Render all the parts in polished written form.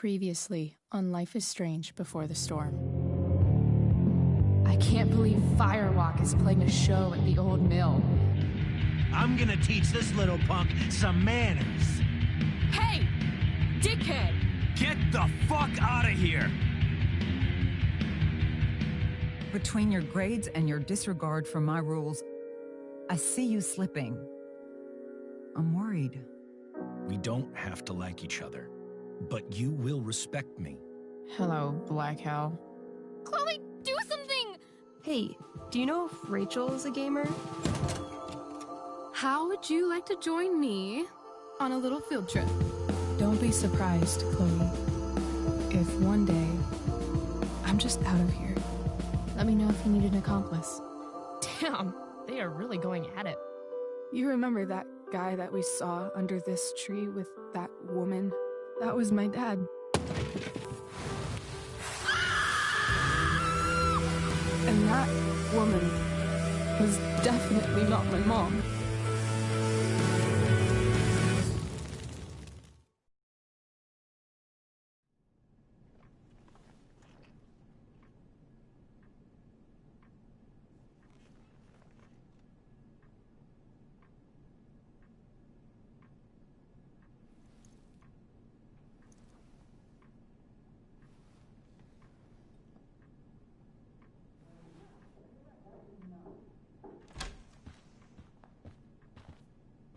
Previously on Life is Strange Before the Storm. I can't believe Firewalk is playing a show at the old mill. I'm gonna teach this little punk some manners. Hey! Dickhead! Get the fuck out of here! Between your grades and your disregard for my rules, I see you slipping. I'm worried. We don't have to like each other, but you will respect me. Hello, Black Hell. Chloe, do something! Hey, do you know if Rachel is a gamer? How would you like to join me on a little field trip? Don't be surprised, Chloe, if one day I'm just out of here. Let me know if you need an accomplice. Damn, they are really going at it. You remember that guy that we saw under this tree with that woman? That was my dad. And that woman was definitely not my mom.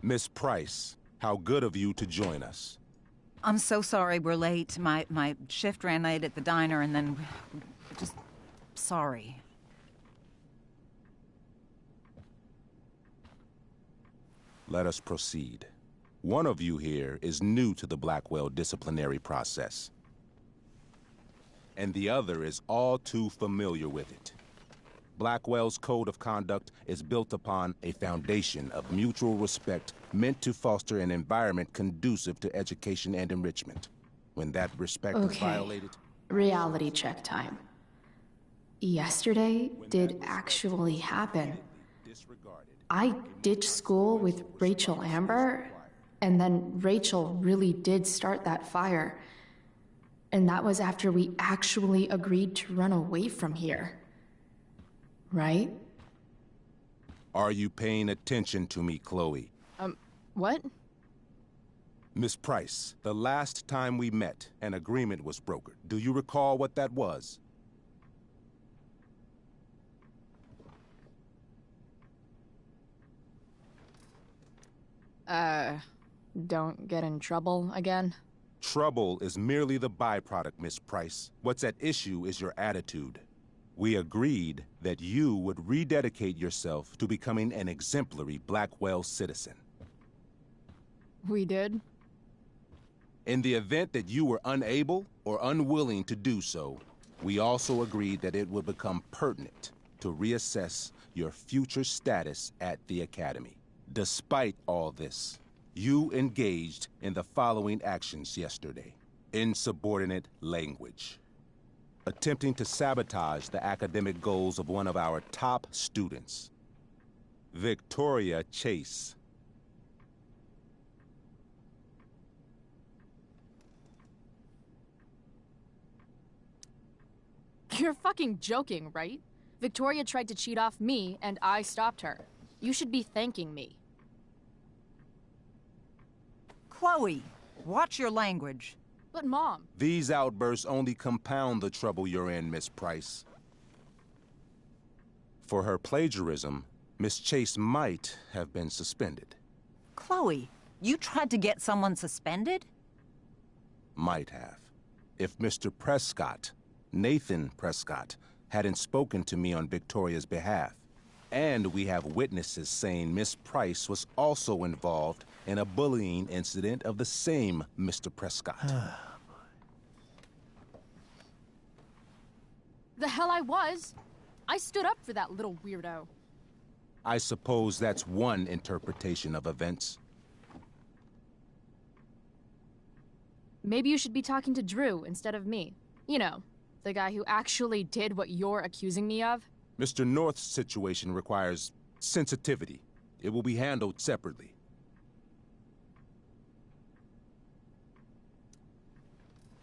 Miss Price, how good of you to join us. I'm so sorry we're late. My shift ran late at the diner and then... just... sorry. Let us proceed. One of you here is new to the Blackwell disciplinary process, and the other is all too familiar with it. Blackwell's code of conduct is built upon a foundation of mutual respect meant to foster an environment conducive to education and enrichment. When that respect is violated... Reality check time. Yesterday did actually happen. I ditched school with Rachel Amber, and then Rachel really did start that fire. And that was after we actually agreed to run away from here. Right? Are you paying attention to me, Chloe? What? Miss Price, the last time we met, an agreement was brokered. Do you recall what that was? Don't get in trouble again? Trouble is merely the byproduct, Miss Price. What's at issue is your attitude. We agreed that you would rededicate yourself to becoming an exemplary Blackwell citizen. We did? In the event that you were unable or unwilling to do so, we also agreed that it would become pertinent to reassess your future status at the Academy. Despite all this, you engaged in the following actions yesterday. Insubordinate language. Attempting to sabotage the academic goals of one of our top students, Victoria Chase. You're fucking joking, right? Victoria tried to cheat off me, and I stopped her. You should be thanking me. Chloe, watch your language. But Mom... These outbursts only compound the trouble you're in, Miss Price. For her plagiarism, Miss Chase might have been suspended. Chloe, you tried to get someone suspended? Might have. If Mr. Prescott, Nathan Prescott, hadn't spoken to me on Victoria's behalf. And we have witnesses saying Miss Price was also involved in a bullying incident of the same Mr. Prescott. The hell I was! I stood up for that little weirdo. I suppose that's one interpretation of events. Maybe you should be talking to Drew instead of me. You know, the guy who actually did what you're accusing me of. Mr. North's situation requires sensitivity. It will be handled separately.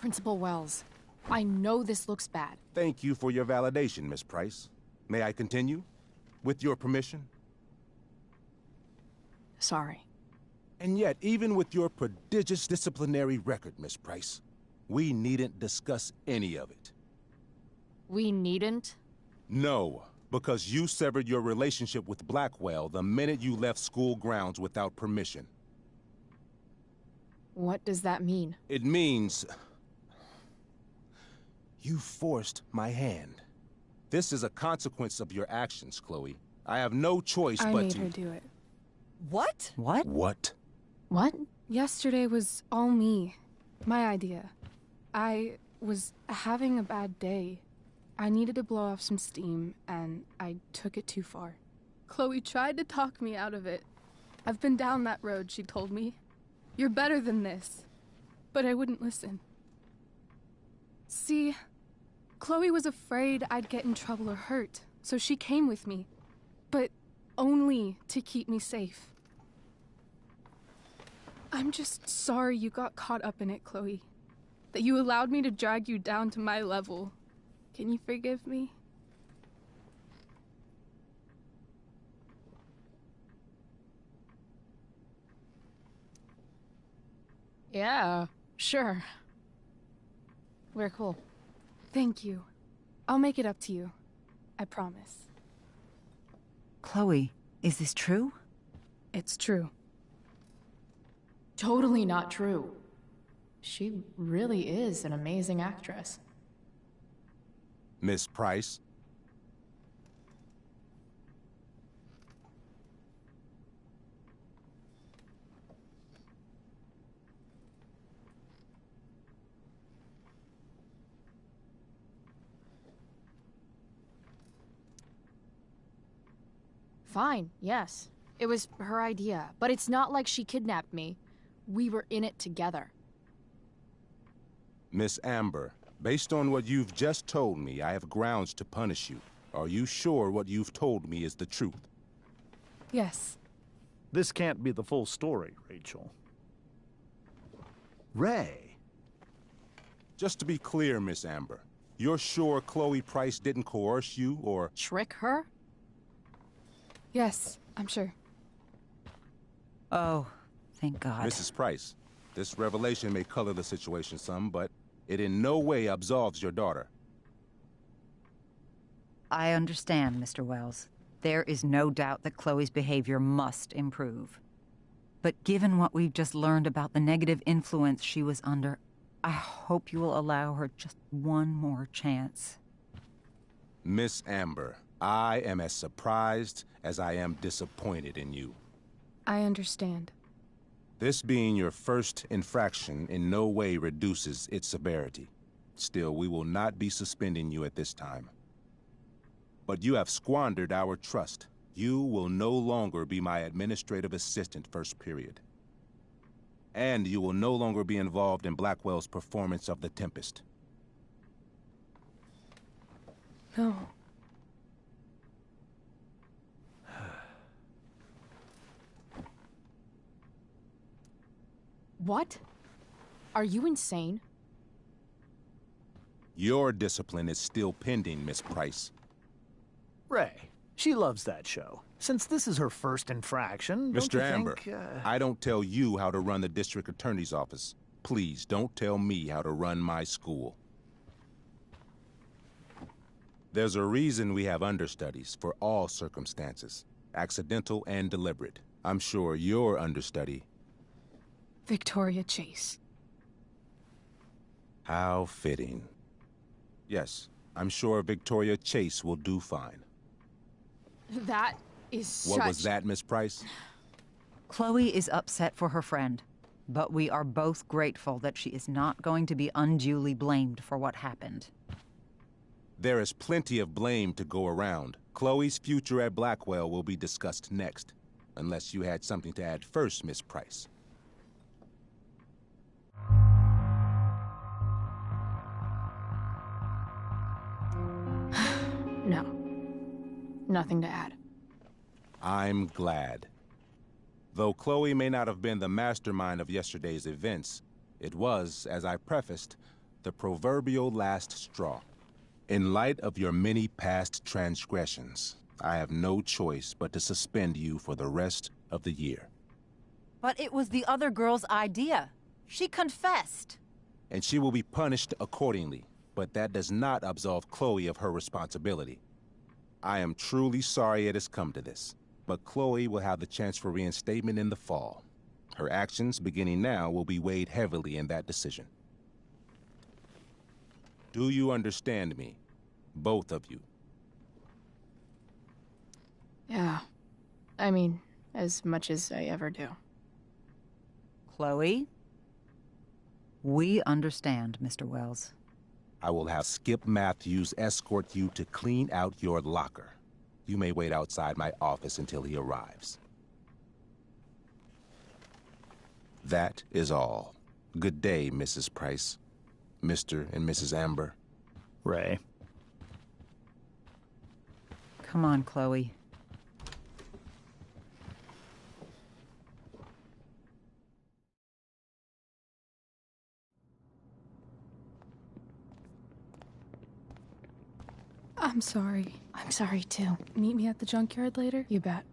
Principal Wells, I know this looks bad. Thank you for your validation, Miss Price. May I continue? With your permission? Sorry. And yet, even with your prodigious disciplinary record, Miss Price, we needn't discuss any of it. We needn't? No, because you severed your relationship with Blackwell the minute you left school grounds without permission. What does that mean? It means... you forced my hand. This is a consequence of your actions, Chloe. I have no choice I but made to... her do it. What? What? What? What? Yesterday was all me. My idea. I was having a bad day. I needed to blow off some steam, and I took it too far. Chloe tried to talk me out of it. I've been down that road, she told me. You're better than this. But I wouldn't listen. See, Chloe was afraid I'd get in trouble or hurt, so she came with me. But only to keep me safe. I'm just sorry you got caught up in it, Chloe. That you allowed me to drag you down to my level. Can you forgive me? Yeah, sure. We're cool. Thank you. I'll make it up to you. I promise. Chloe, is this true? It's true. Totally not true. She really is an amazing actress. Miss Price? Fine, yes. It was her idea, but it's not like she kidnapped me. We were in it together. Miss Amber, based on what you've just told me, I have grounds to punish you. Are you sure what you've told me is the truth? Yes. This can't be the full story, Rachel. Ray. Just to be clear, Miss Amber, you're sure Chloe Price didn't coerce you or... Trick her? Yes, I'm sure. Oh, thank God. Mrs. Price, this revelation may color the situation some, but it in no way absolves your daughter. I understand, Mr. Wells. There is no doubt that Chloe's behavior must improve. But given what we've just learned about the negative influence she was under, I hope you will allow her just one more chance. Miss Amber, I am as surprised as I am disappointed in you. I understand. This being your first infraction in no way reduces its severity. Still, we will not be suspending you at this time. But you have squandered our trust. You will no longer be my administrative assistant first period. And you will no longer be involved in Blackwell's performance of The Tempest. No. What? Are you insane? Your discipline is still pending, Miss Price. Ray. She loves that show. Since this is her first infraction, don't Mr. you Amber, think, I don't tell you how to run the district attorney's office. Please don't tell me how to run my school. There's a reason we have understudies for all circumstances, accidental and deliberate. I'm sure your understudy... Victoria Chase. How fitting. Yes, I'm sure Victoria Chase will do fine. That is such... What was that, Miss Price? Chloe is upset for her friend, but we are both grateful that she is not going to be unduly blamed for what happened. There is plenty of blame to go around. Chloe's future at Blackwell will be discussed next. Unless you had something to add first, Miss Price. No. Nothing to add. I'm glad. Though Chloe may not have been the mastermind of yesterday's events, it was, as I prefaced, The proverbial last straw. In light of your many past transgressions, I have no choice but to suspend you for the rest of the year. But it was the other girl's idea. She confessed. And she will be punished accordingly, but that does not absolve Chloe of her responsibility. I am truly sorry it has come to this, but Chloe will have the chance for reinstatement in the fall. Her actions, beginning now, will be weighed heavily in that decision. Do you understand me? Both of you. Yeah. I mean, as much as I ever do. Chloe? We understand, Mr. Wells. I will have Skip Matthews escort you to clean out your locker. You may wait outside my office until he arrives. That is all. Good day, Mrs. Price. Mr. and Mrs. Amber. Ray. Come on, Chloe. I'm sorry. I'm sorry too. Meet me at the junkyard later? You bet.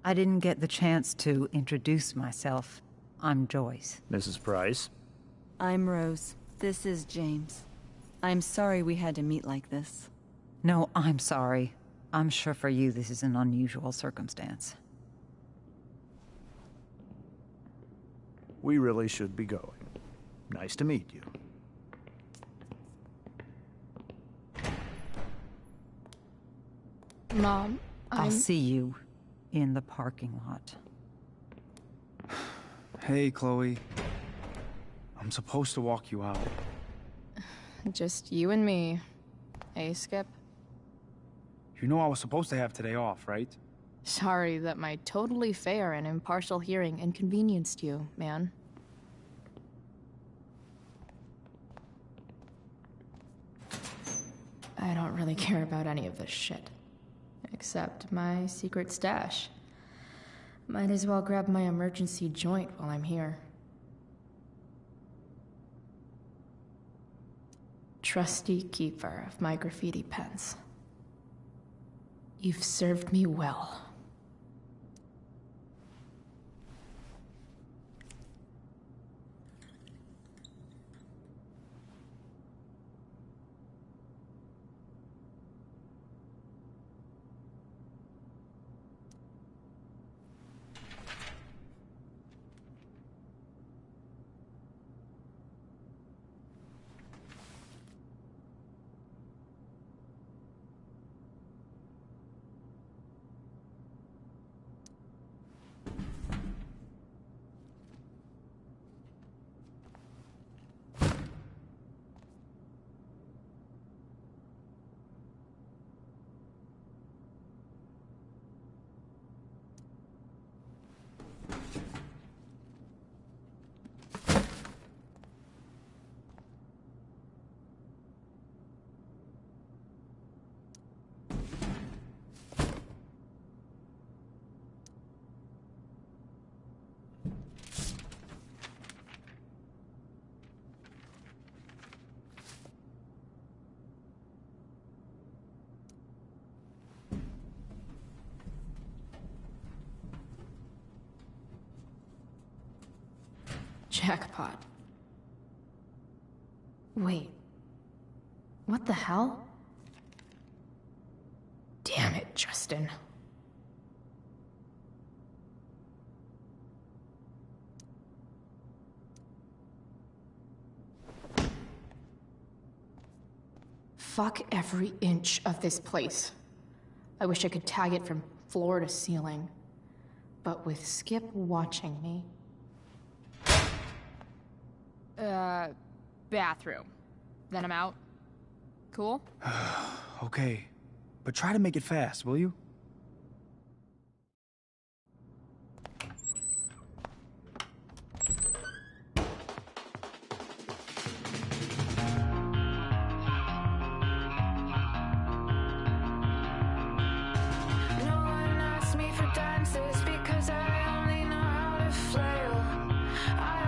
I didn't get the chance to introduce myself. I'm Joyce. Mrs. Price. I'm Rose. This is James. I'm sorry we had to meet like this. No, I'm sorry. I'm sure for you this is an unusual circumstance. We really should be going. Nice to meet you. Mom, I'll see you in the parking lot. Hey, Chloe. I'm supposed to walk you out. Just you and me. Hey, Skip. You know I was supposed to have today off, right? Sorry that my totally fair and impartial hearing inconvenienced you, man. I don't really care about any of this shit. Except my secret stash. Might as well grab my emergency joint while I'm here. Trusty keeper of my graffiti pens. You've served me well. Jackpot. Wait. What the hell? Damn it, Justin. Fuck every inch of this place. I wish I could tag it from floor to ceiling. But with Skip watching me... bathroom. Then I'm out. Cool? Okay, but try to make it fast, will you? No one asks me for dances because I only know how to flail. I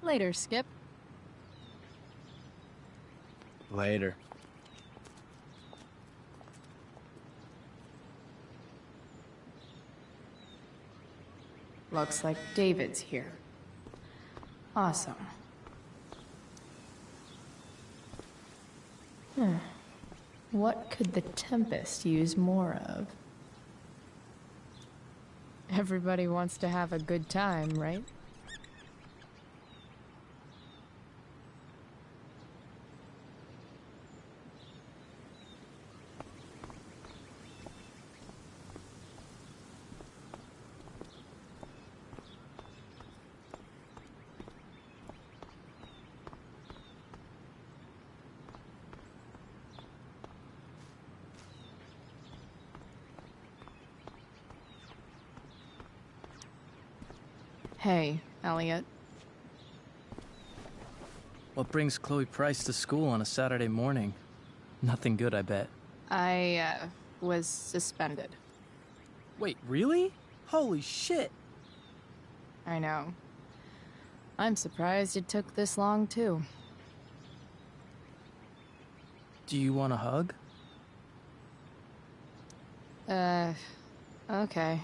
Later, Skip. Later. Looks like David's here. Awesome. What could the Tempest use more of? Everybody wants to have a good time, right? Hey, Elliot. What brings Chloe Price to school on a Saturday morning? Nothing good, I bet. I, was suspended. Wait, really? Holy shit! I know. I'm surprised it took this long, too. Do you want a hug? Okay.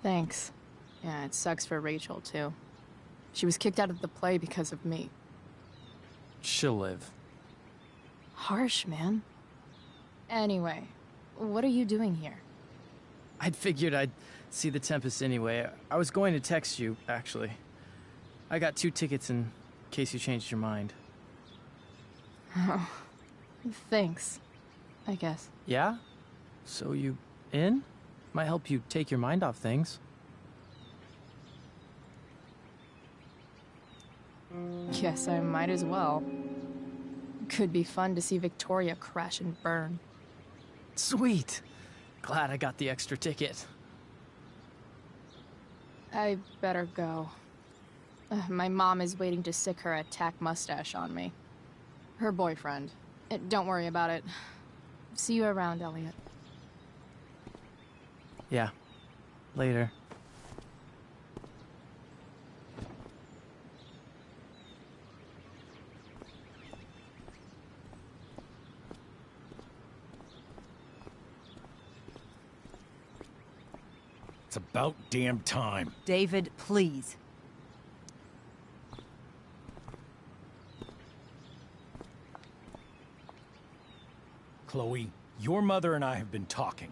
Thanks. Yeah, it sucks for Rachel, too. She was kicked out of the play because of me. She'll live. Harsh, man. Anyway, what are you doing here? I'd figured I'd see the Tempest anyway. I was going to text you, actually. I got 2 tickets in case you changed your mind. Oh, thanks. I guess. Yeah? So you in? Might help you take your mind off things. Guess I might as well. Could be fun to see Victoria crash and burn. Sweet! Glad I got the extra ticket. I better go. My mom is waiting to sick her attack mustache on me. Her boyfriend. Don't worry about it. See you around, Elliot. Yeah. Later. It's about damn time. David, please. Chloe, your mother and I have been talking.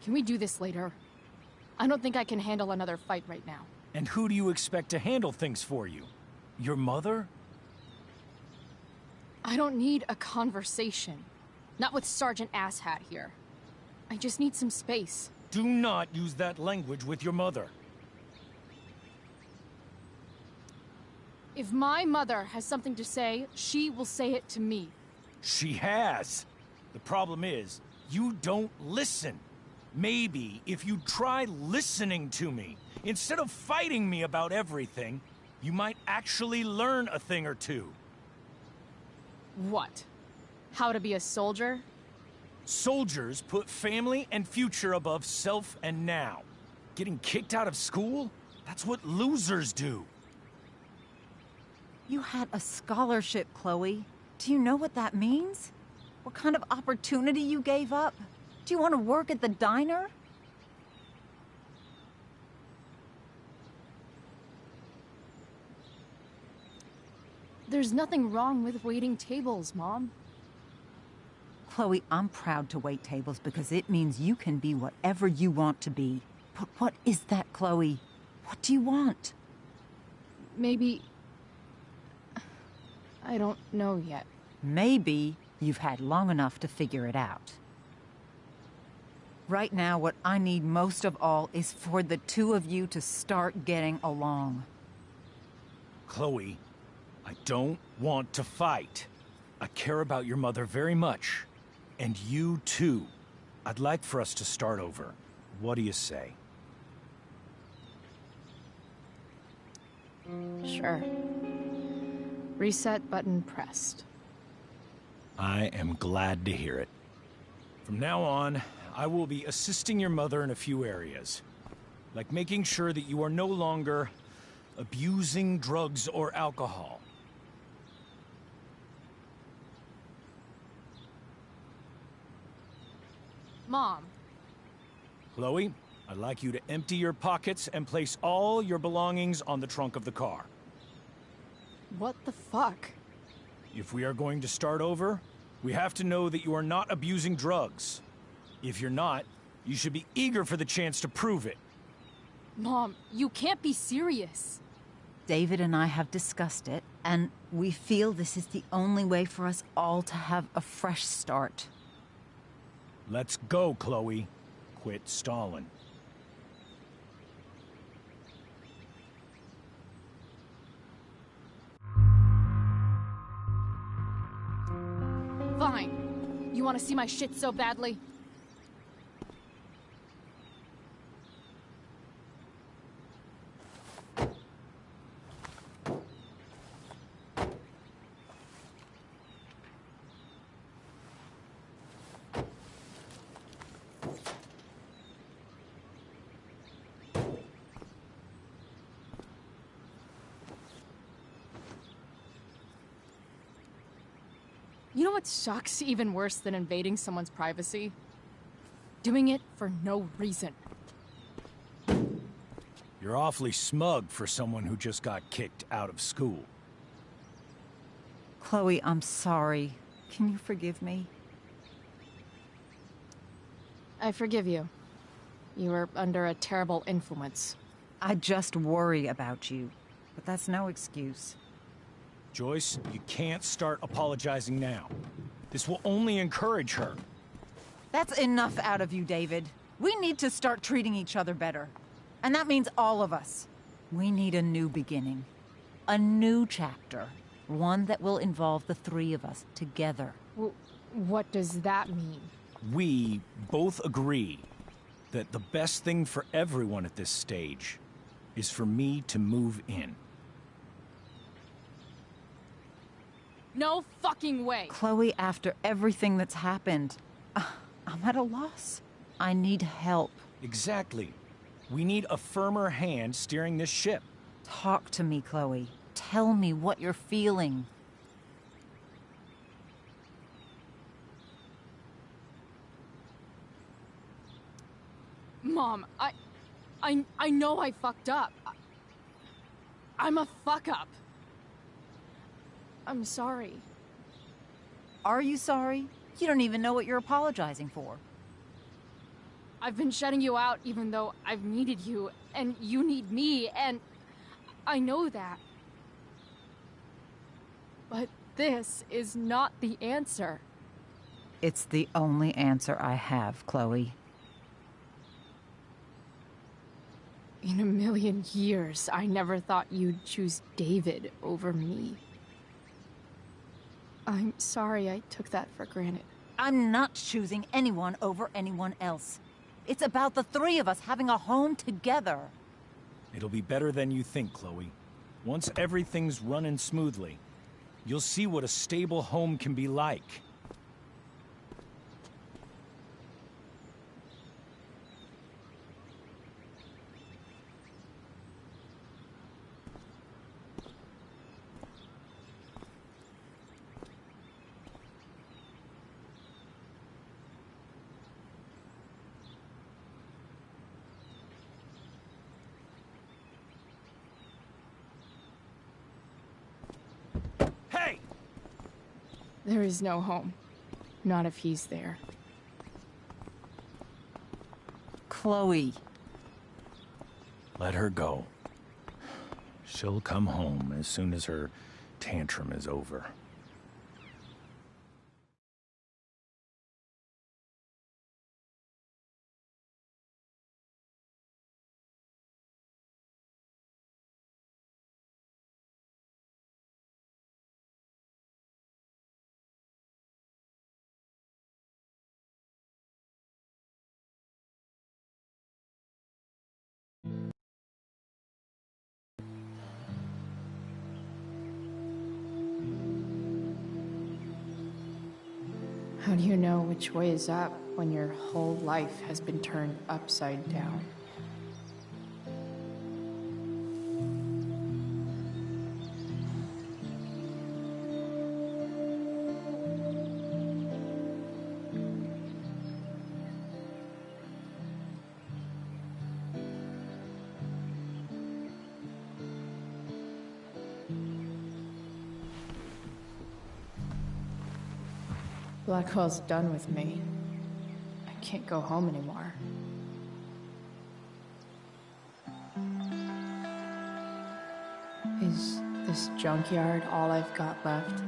Can we do this later? I don't think I can handle another fight right now. And who do you expect to handle things for you? Your mother? I don't need a conversation. Not with Sergeant Asshat here. I just need some space. Do not use that language with your mother. If my mother has something to say, she will say it to me. She has. The problem is, you don't listen. Maybe if you try listening to me, instead of fighting me about everything, you might actually learn a thing or two. What? How to be a soldier? Soldiers put family and future above self and now. Getting kicked out of school? That's what losers do. You had a scholarship, Chloe. Do you know what that means? What kind of opportunity you gave up? Do you want to work at the diner? There's nothing wrong with waiting tables, Mom. Chloe, I'm proud to wait tables because it means you can be whatever you want to be. But what is that, Chloe? What do you want? Maybe... I don't know yet. Maybe you've had long enough to figure it out. Right now, what I need most of all is for the two of you to start getting along. Chloe, I don't want to fight. I care about your mother very much. And you too. I'd like for us to start over. What do you say? Sure. Reset button pressed. I am glad to hear it. From now on, I will be assisting your mother in a few areas. Like making sure that you are no longer abusing drugs or alcohol. Mom. Chloe, I'd like you to empty your pockets and place all your belongings on the trunk of the car. What the fuck? If we are going to start over, we have to know that you are not abusing drugs. If you're not, you should be eager for the chance to prove it. Mom, you can't be serious. David and I have discussed it, and we feel this is the only way for us all to have a fresh start. Let's go, Chloe. Quit stalling. Fine. You want to see my shit so badly? You know what sucks even worse than invading someone's privacy? Doing it for no reason. You're awfully smug for someone who just got kicked out of school. Chloe, I'm sorry. Can you forgive me? I forgive you. You were under a terrible influence. I just worry about you, but that's no excuse. Joyce, you can't start apologizing now. This will only encourage her. That's enough out of you, David. We need to start treating each other better. And that means all of us. We need a new beginning. A new chapter. One that will involve the three of us together. What does that mean? We both agree that the best thing for everyone at this stage is for me to move in. No fucking way! Chloe, after everything that's happened, I'm at a loss. I need help. Exactly. We need a firmer hand steering this ship. Talk to me, Chloe. Tell me what you're feeling. Mom, I know I fucked up. I'm a fuck up. I'm sorry. Are you sorry? You don't even know what you're apologizing for. I've been shutting you out even though I've needed you, and you need me, and I know that. But this is not the answer. It's the only answer I have, Chloe. In a million years, I never thought you'd choose David over me. I'm sorry I took that for granted. I'm not choosing anyone over anyone else. It's about the three of us having a home together. It'll be better than you think, Chloe. Once everything's running smoothly, you'll see what a stable home can be like. There is no home. Not if he's there. Chloe. Let her go. She'll come home as soon as her tantrum is over. How do you know which way is up when your whole life has been turned upside down? Blackwell's done with me. I can't go home anymore. Is this junkyard all I've got left?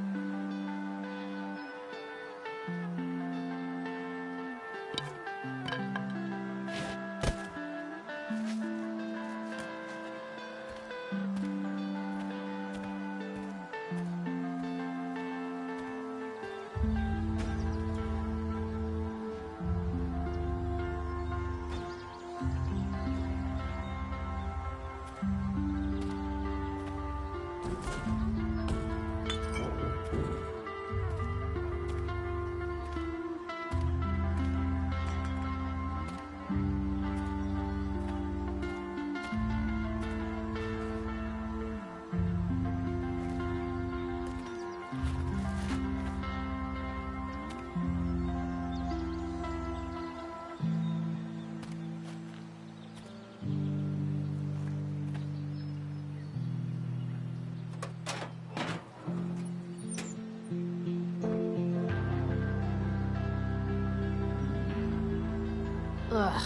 Ugh.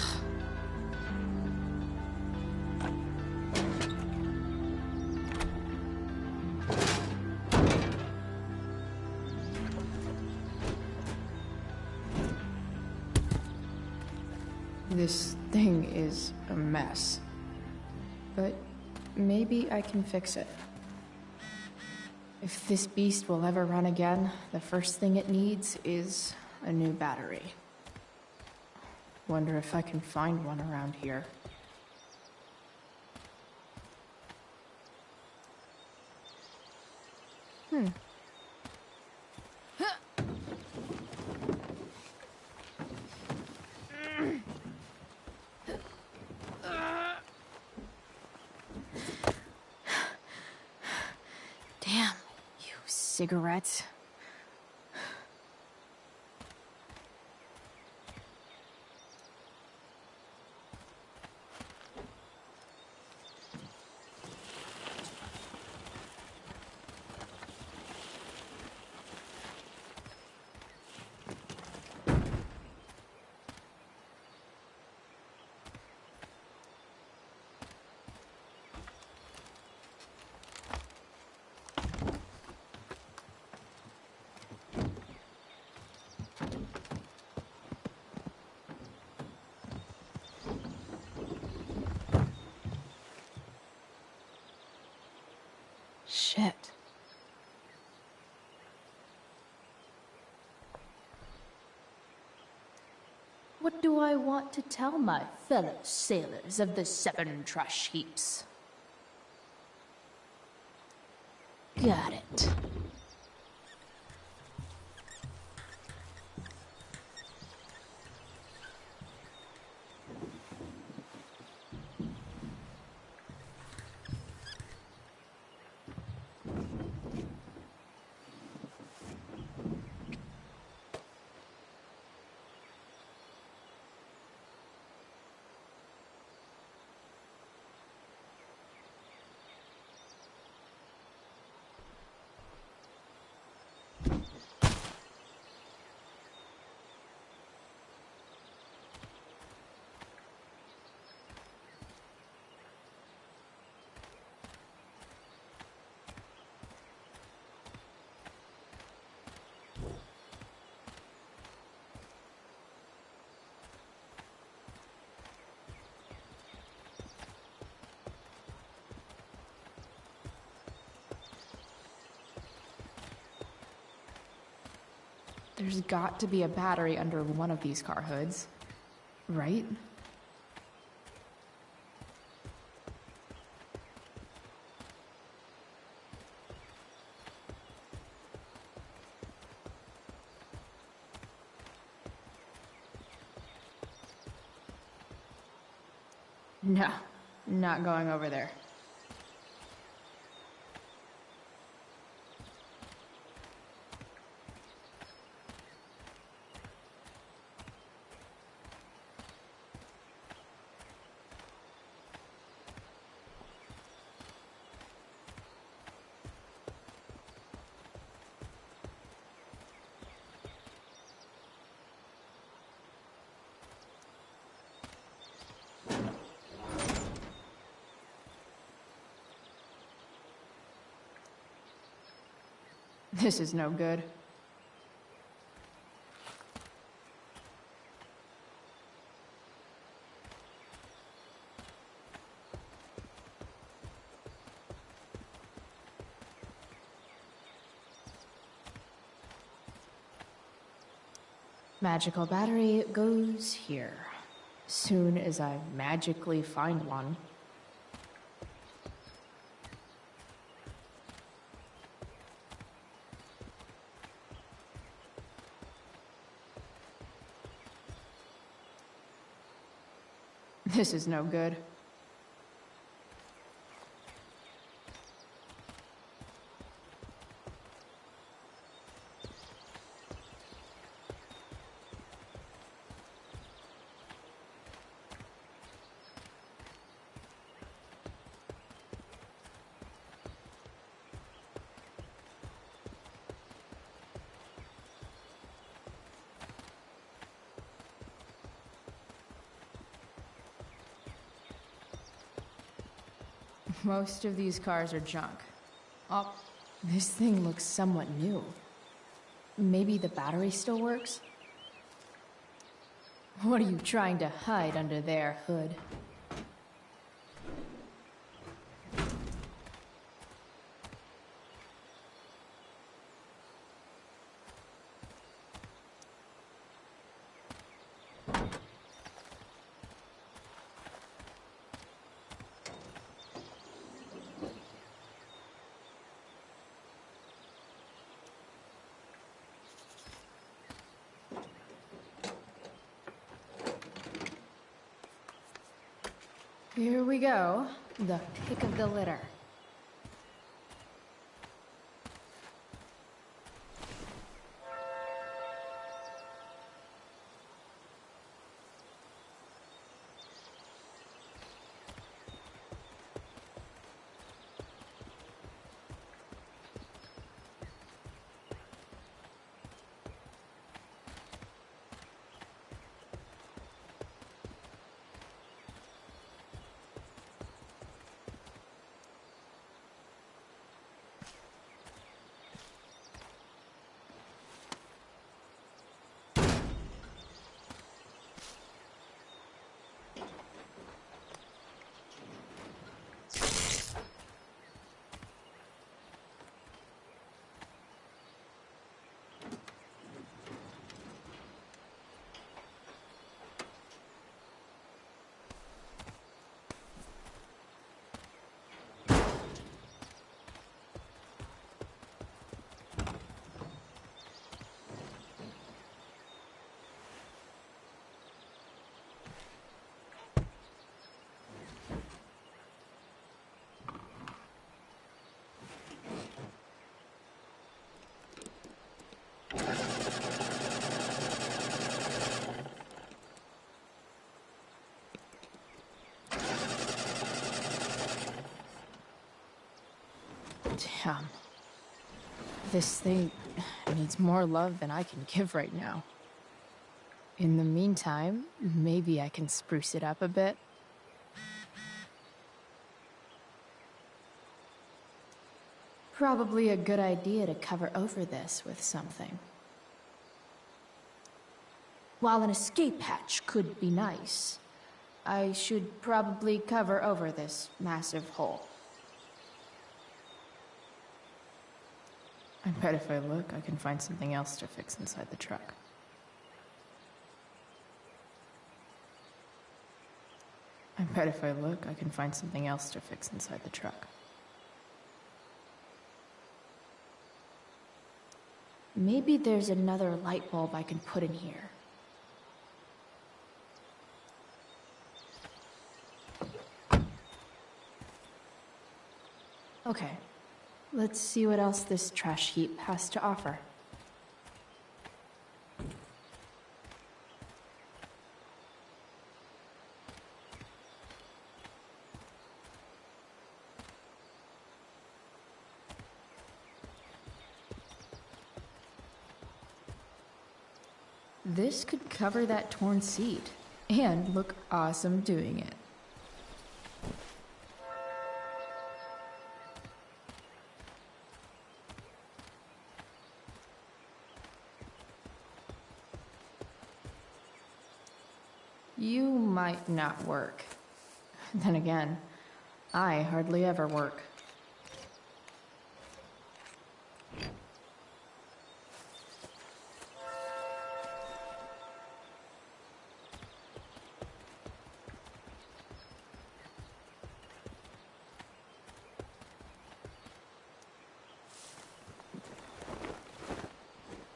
This thing is a mess. But maybe I can fix it. If this beast will ever run again, the first thing it needs is a new battery. Wonder if I can find one around here. Damn, you cigarettes. Shit. What do I want to tell my fellow sailors of the 7 trash heaps? Got it. There's got to be a battery under one of these car hoods, right? No, not going over there. This is no good. Magical battery goes here. Soon as I magically find one. This is no good. Most of these cars are junk. Oh, this thing looks somewhat new. Maybe the battery still works? What are you trying to hide under there, Hood? Here we go. The pick of the litter. Damn. This thing needs more love than I can give right now. In the meantime, maybe I can spruce it up a bit. Probably a good idea to cover over this with something. While an escape hatch could be nice, I should probably cover over this massive hole. I bet if I look, I can find something else to fix inside the truck. I bet if I look, I can find something else to fix inside the truck. Maybe there's another light bulb I can put in here. Okay, let's see what else this trash heap has to offer. This could cover that torn seat and look awesome doing it. You might not work. Then again, I hardly ever work.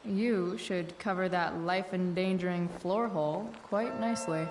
You should cover that life-endangering floor hole quite nicely.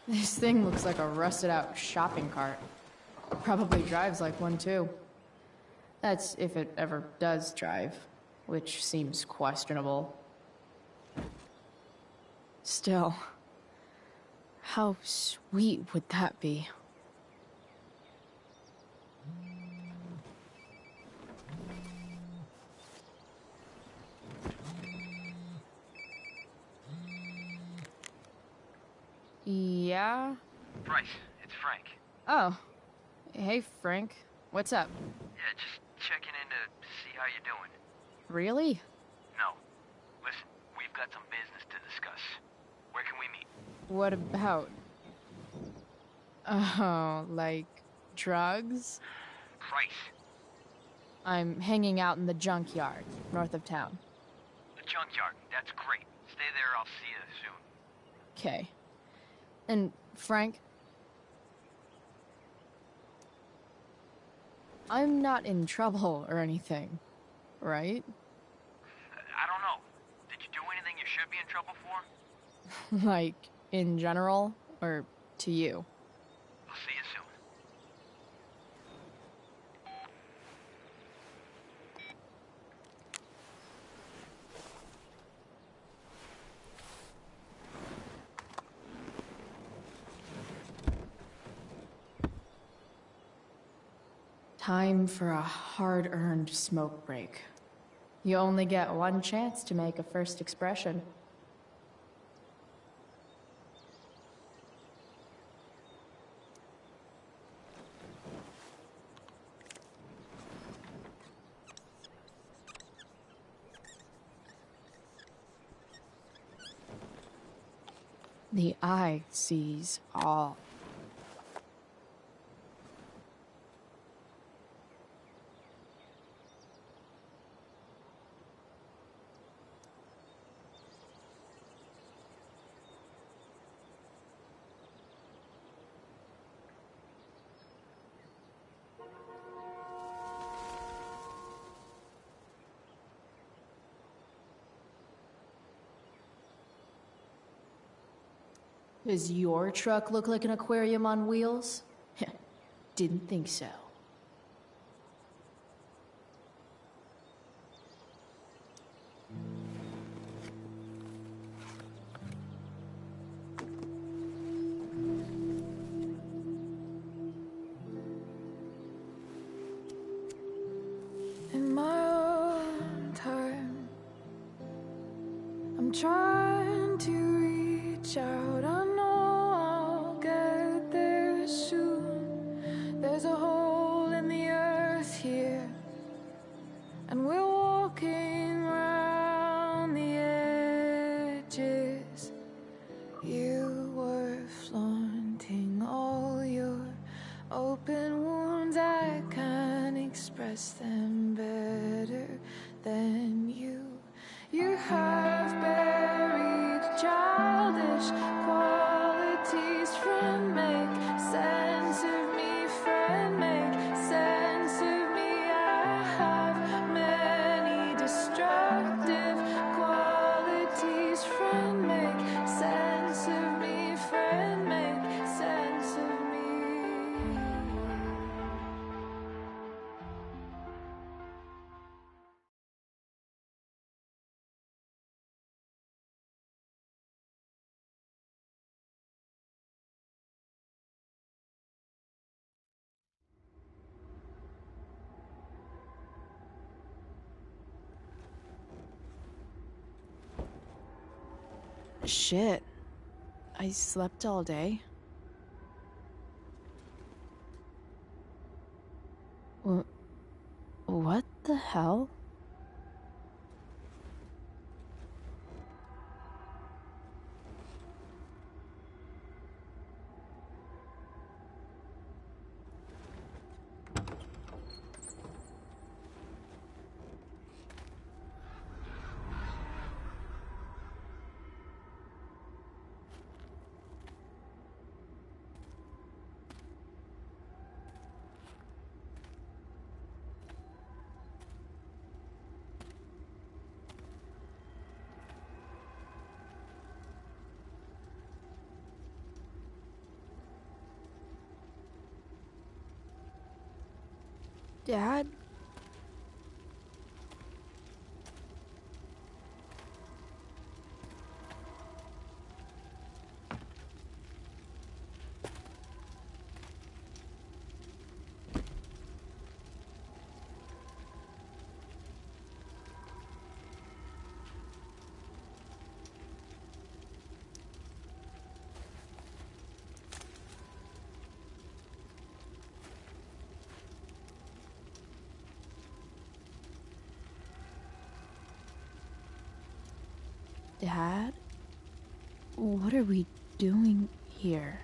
This thing looks like a rusted out shopping cart. Probably drives like one too. That's if it ever does drive, which seems questionable. Still, how sweet would that be? Yeah? Bryce, it's Frank. Oh. Hey, Frank. What's up? Yeah, just checking in to see how you're doing. Really? No. Listen, we've got some business to discuss. Where can we meet? What about? Oh, like drugs? Price. I'm hanging out in the junkyard, north of town. The junkyard. That's great. Stay there, I'll see you soon. Okay. And, Frank? I'm not in trouble or anything, right? I don't know. Did you do anything you should be in trouble for? Like, in general, or to you? I'll see you soon. Time for a hard-earned smoke break. You only get one chance to make a first expression. The eye sees all. Does your truck look like an aquarium on wheels? didn't think so. In my own time, I'm trying to reach out. I know I'll get there soon. There's a hole in the earth here, and we're walking around the edges. You were flaunting all your open wounds. I can't express them better than you. You have buried childish qualities. Friend, make sense of me. Friend, make sense of me. I have many destructive qualities. Friend, make sense of me. Friend, make sense of me. Shit. I slept all day. What the hell? Dad? Dad? What are we doing here?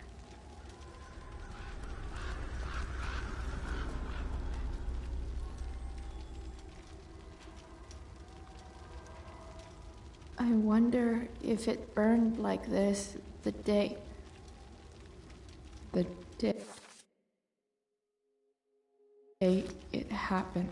I wonder if it burned like this the day it happened.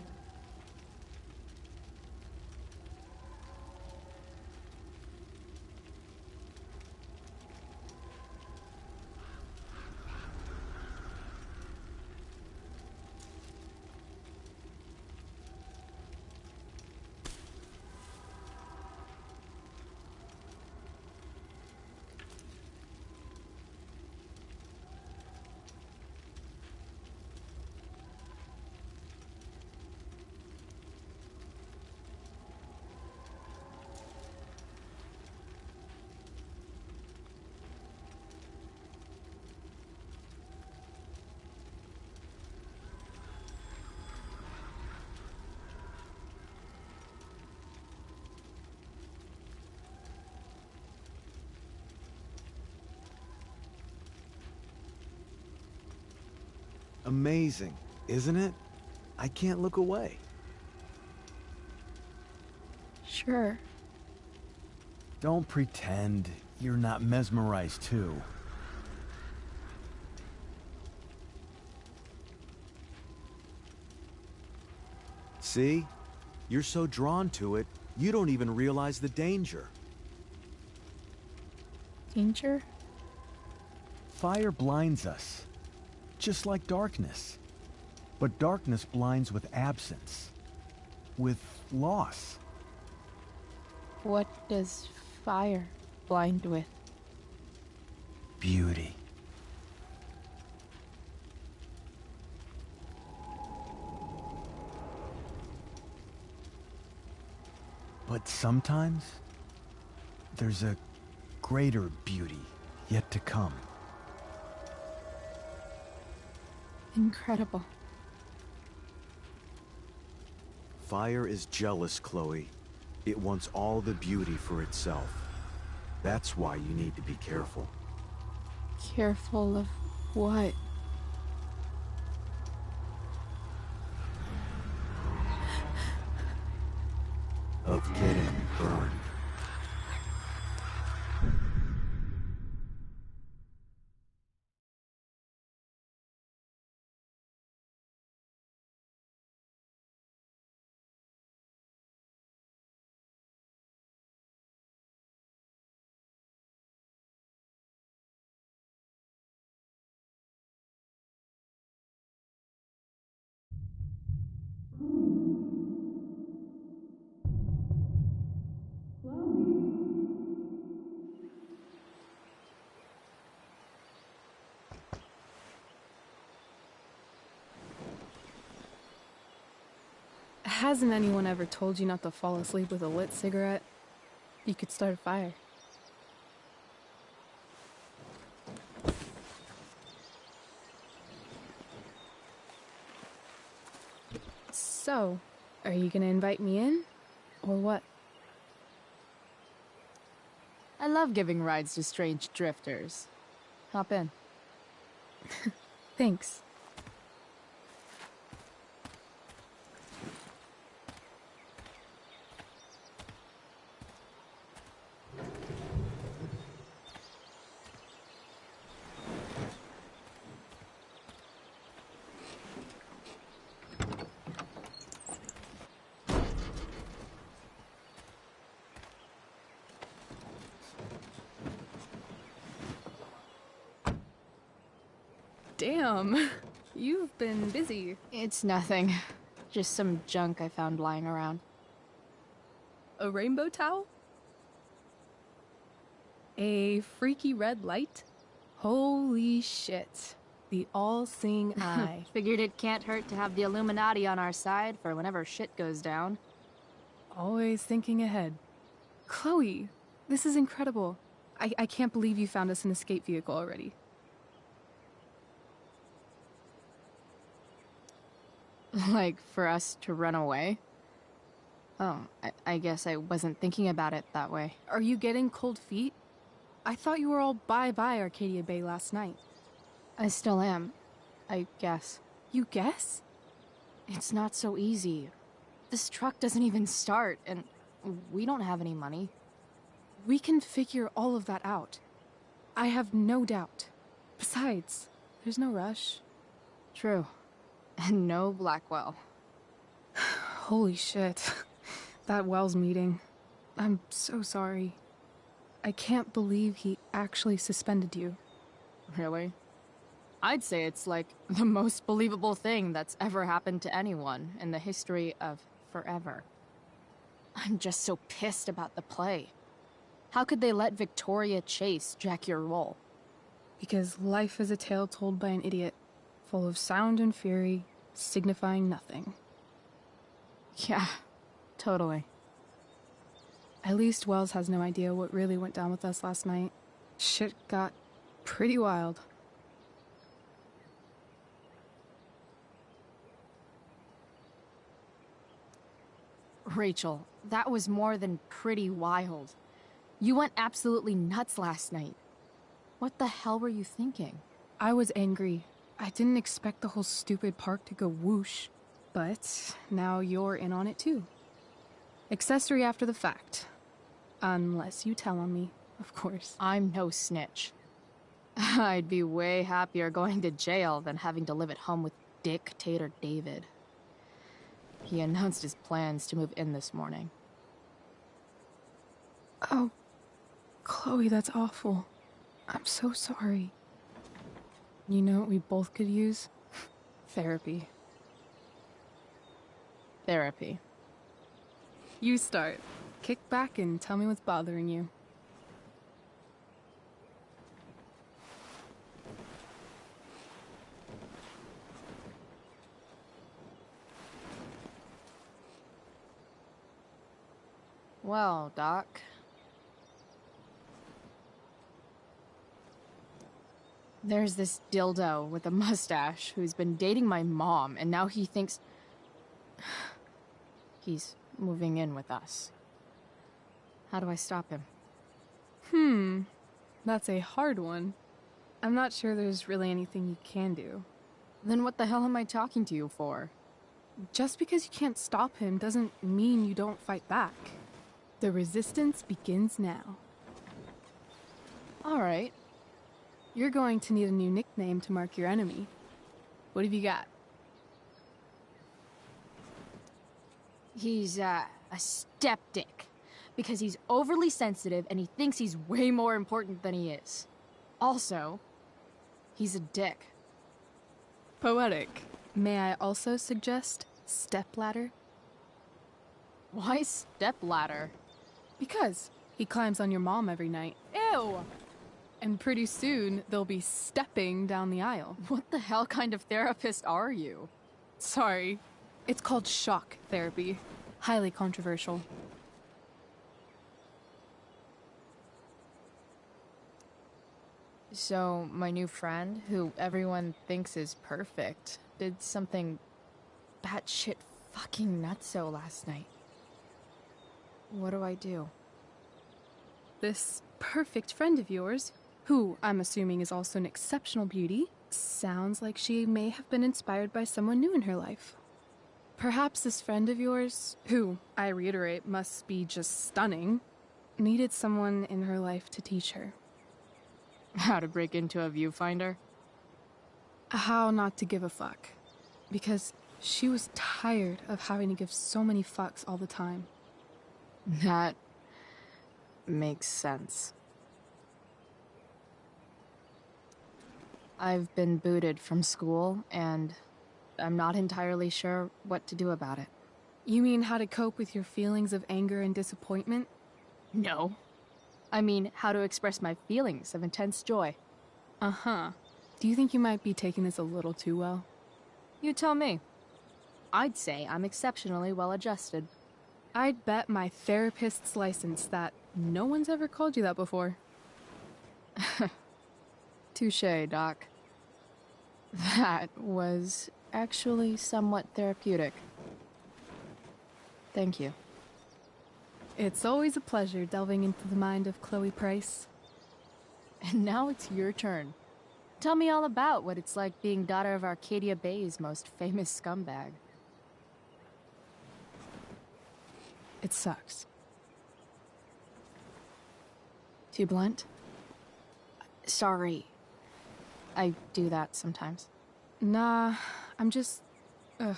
Amazing, isn't it? I can't look away. Sure. Don't pretend you're not mesmerized too. See? You're so drawn to it, you don't even realize the danger. Danger? Fire blinds us. just like darkness. But darkness blinds with absence. With loss. What does fire blind with? Beauty. But sometimes, there's a greater beauty yet to come. Incredible. Fire is jealous, Chloe. It wants all the beauty for itself. That's why you need to be careful. Careful of what? Of getting burned. Hasn't anyone ever told you not to fall asleep with a lit cigarette? You could start a fire. So, are you gonna invite me in? Or what? I love giving rides to strange drifters. Hop in. Thanks. Damn, you've been busy. It's nothing. Just some junk I found lying around. A rainbow towel? A freaky red light? Holy shit. The all-seeing eye. Figured it can't hurt to have the Illuminati on our side for whenever shit goes down. Always thinking ahead. Chloe, this is incredible. I can't believe you found us an escape vehicle already. Like, for us to run away? Oh, I guess I wasn't thinking about it that way. Are you getting cold feet? I thought you were all bye-bye Arcadia Bay last night. I still am, I guess. You guess? It's not so easy. This truck doesn't even start, and we don't have any money. We can figure all of that out. I have no doubt. Besides, there's no rush. True. And no Blackwell. Holy shit. That Wells meeting. I'm so sorry. I can't believe he actually suspended you. Really? I'd say it's like the most believable thing that's ever happened to anyone in the history of forever. I'm just so pissed about the play. How could they let Victoria Chase jack your role? Because life is a tale told by an idiot, full of sound and fury, signifying nothing. Yeah, totally. At least Wells has no idea what really went down with us last night. Shit got pretty wild. Rachel, that was more than pretty wild. You went absolutely nuts last night. What the hell were you thinking? I was angry. I didn't expect the whole stupid park to go whoosh. But now you're in on it too. Accessory after the fact. Unless you tell on me, of course. I'm no snitch. I'd be way happier going to jail than having to live at home with Dictator David. He announced his plans to move in this morning. Oh, Chloe, that's awful. I'm so sorry. You know what we both could use? Therapy. Therapy. You start. Kick back and tell me what's bothering you. Well, Doc. There's this dildo with a mustache who's been dating my mom, and now he thinks he's moving in with us. How do I stop him? That's a hard one. I'm not sure there's really anything you can do. Then what the hell am I talking to you for? Just because you can't stop him doesn't mean you don't fight back. The resistance begins now. All right. You're going to need a new nickname to mark your enemy. What have you got? He's, a skeptic. Because he's overly sensitive and he thinks he's way more important than he is. Also, he's a dick. Poetic. May I also suggest stepladder? Why stepladder? Because he climbs on your mom every night. Ew! And pretty soon, they'll be stepping down the aisle. What the hell kind of therapist are you? Sorry. It's called shock therapy. Highly controversial. So, my new friend, who everyone thinks is perfect, did something batshit fucking nutso last night. What do I do? This perfect friend of yours, who I'm assuming is also an exceptional beauty, sounds like she may have been inspired by someone new in her life. Perhaps this friend of yours, who, I reiterate, must be just stunning, needed someone in her life to teach her. How to break into a viewfinder? How not to give a fuck. Because she was tired of having to give so many fucks all the time. That makes sense. I've been booted from school, and I'm not entirely sure what to do about it. You mean how to cope with your feelings of anger and disappointment? No. I mean, how to express my feelings of intense joy. Uh-huh. Do you think you might be taking this a little too well? You tell me. I'd say I'm exceptionally well-adjusted. I'd bet my therapist's license that no one's ever called you that before. Touché, Doc. That was actually somewhat therapeutic. Thank you. It's always a pleasure delving into the mind of Chloe Price. And now it's your turn. Tell me all about what it's like being daughter of Arcadia Bay's most famous scumbag. It sucks. Too blunt? Sorry. I do that sometimes. Nah, I'm just... I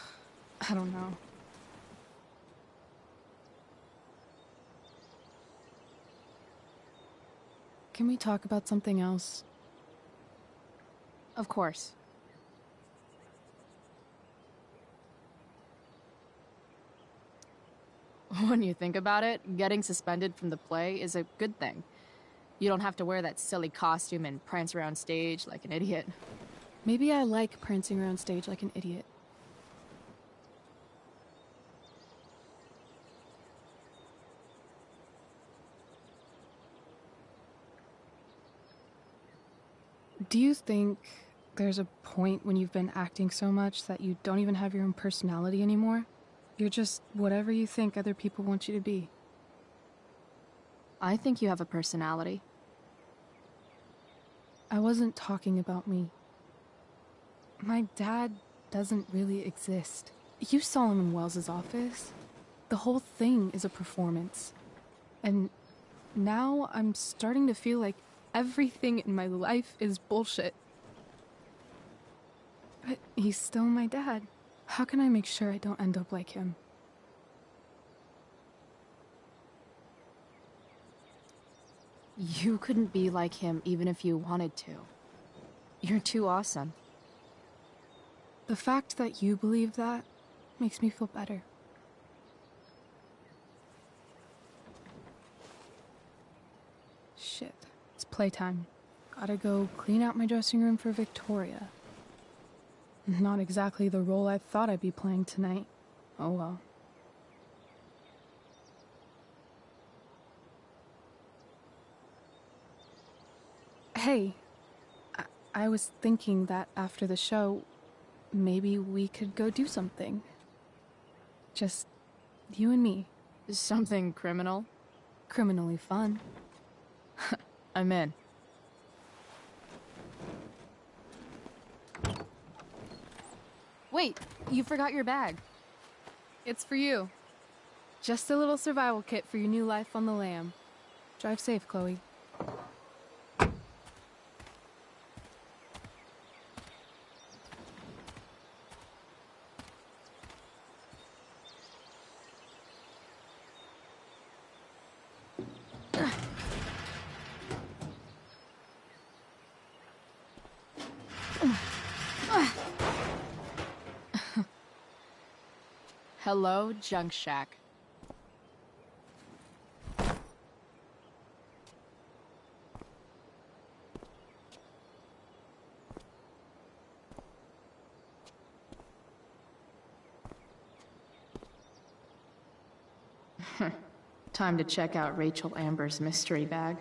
don't know. Can we talk about something else? Of course. When you think about it, getting suspended from the play is a good thing. You don't have to wear that silly costume and prance around stage like an idiot. Maybe I like prancing around stage like an idiot. Do you think there's a point when you've been acting so much that you don't even have your own personality anymore? You're just whatever you think other people want you to be. I think you have a personality. I wasn't talking about me. My dad doesn't really exist. You saw him in Wells's office. The whole thing is a performance. And now I'm starting to feel like everything in my life is bullshit. But he's still my dad. How can I make sure I don't end up like him? You couldn't be like him even if you wanted to. You're too awesome. The fact that you believe that makes me feel better. Shit, it's playtime. Gotta go clean out my dressing room for Victoria. Not exactly the role I thought I'd be playing tonight. Oh well. Hey, I was thinking that after the show, maybe we could go do something. Just you and me. Something criminal? Criminally fun. I'm in. Wait, you forgot your bag. It's for you. Just a little survival kit for your new life on the lam. Drive safe, Chloe. Hello, Junk Shack. Time to check out Rachel Amber's mystery bag.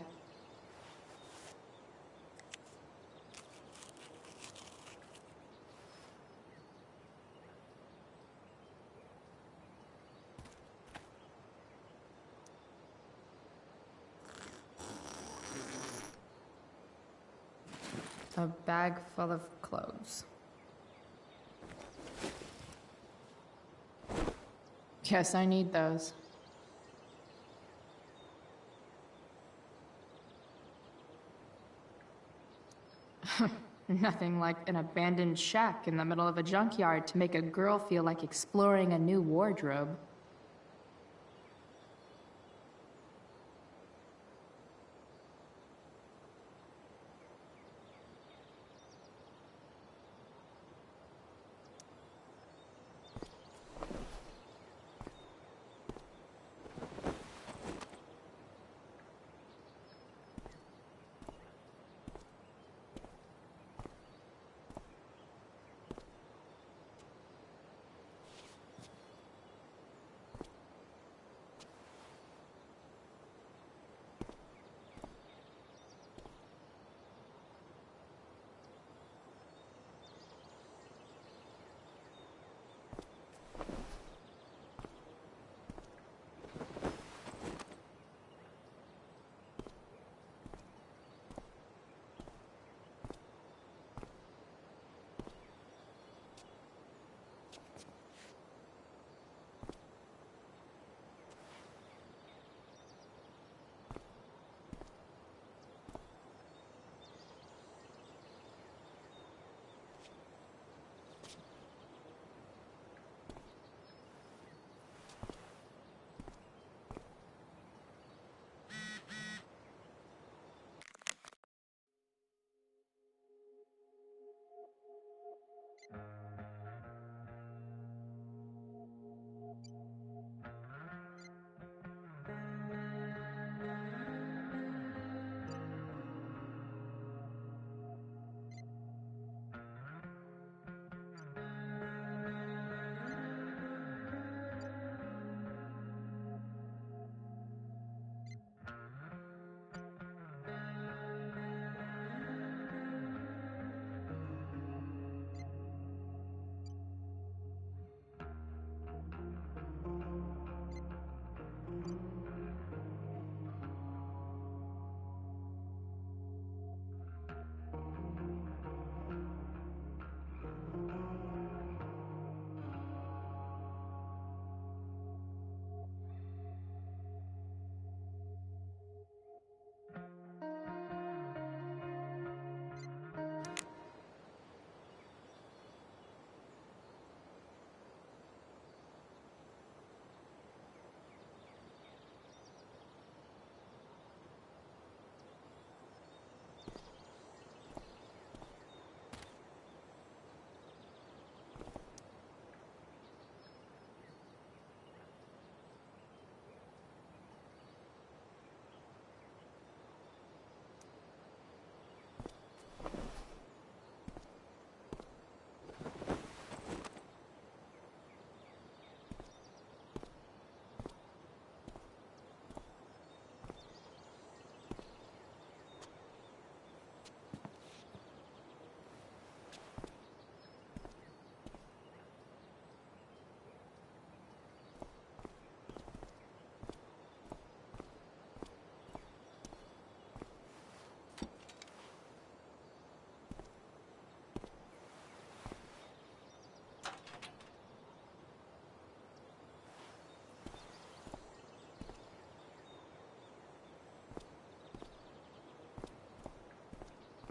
A bag full of clothes. Guess I need those. Nothing like an abandoned shack in the middle of a junkyard to make a girl feel like exploring a new wardrobe.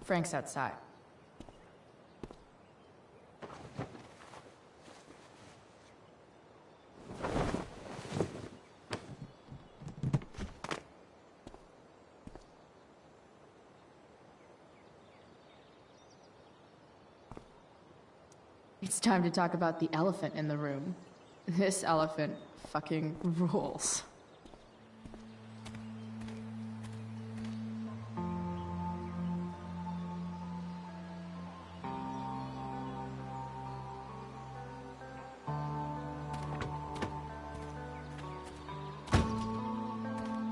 Frank's outside. It's time to talk about the elephant in the room. This elephant fucking rules.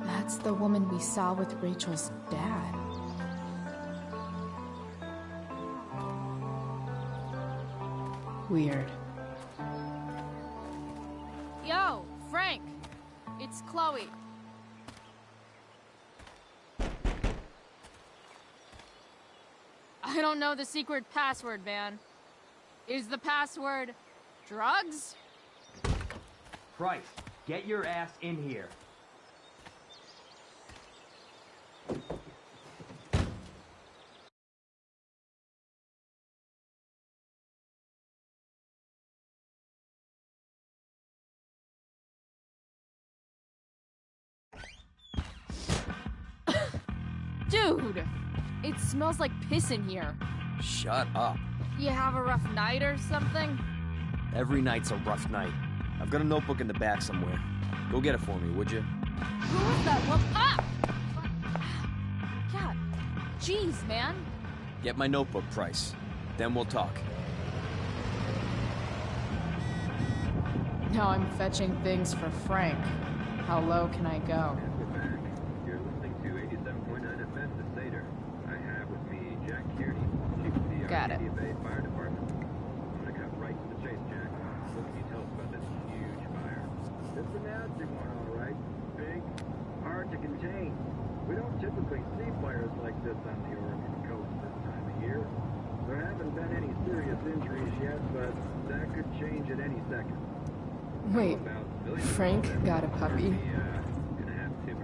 That's the woman we saw with Rachel's dad. Weird. Yo, Frank! It's Chloe. I don't know the secret password, man. Is the password drugs? Price, get your ass in here. Dude! It smells like piss in here. Shut up. You have a rough night or something? Every night's a rough night. I've got a notebook in the back somewhere. Go get it for me, would you? Who was that one? Ah! God. Jeez, man. Get my notebook, Price. Then we'll talk. Now I'm fetching things for Frank. How low can I go? You're listening to 87.9 FM The Seder. I have with me Jack Kearney, Chief of the Got it. RDA Bay Fire Department. I'm gonna cut right to the chase, Jack. What can you tell us about this huge fire? It's a nasty one, all right. Big, hard to contain. We don't typically see fires like this on the Oregon coast this time of year. There haven't been any serious injuries yet, but that could change at any second. Wait, Frank got a puppy?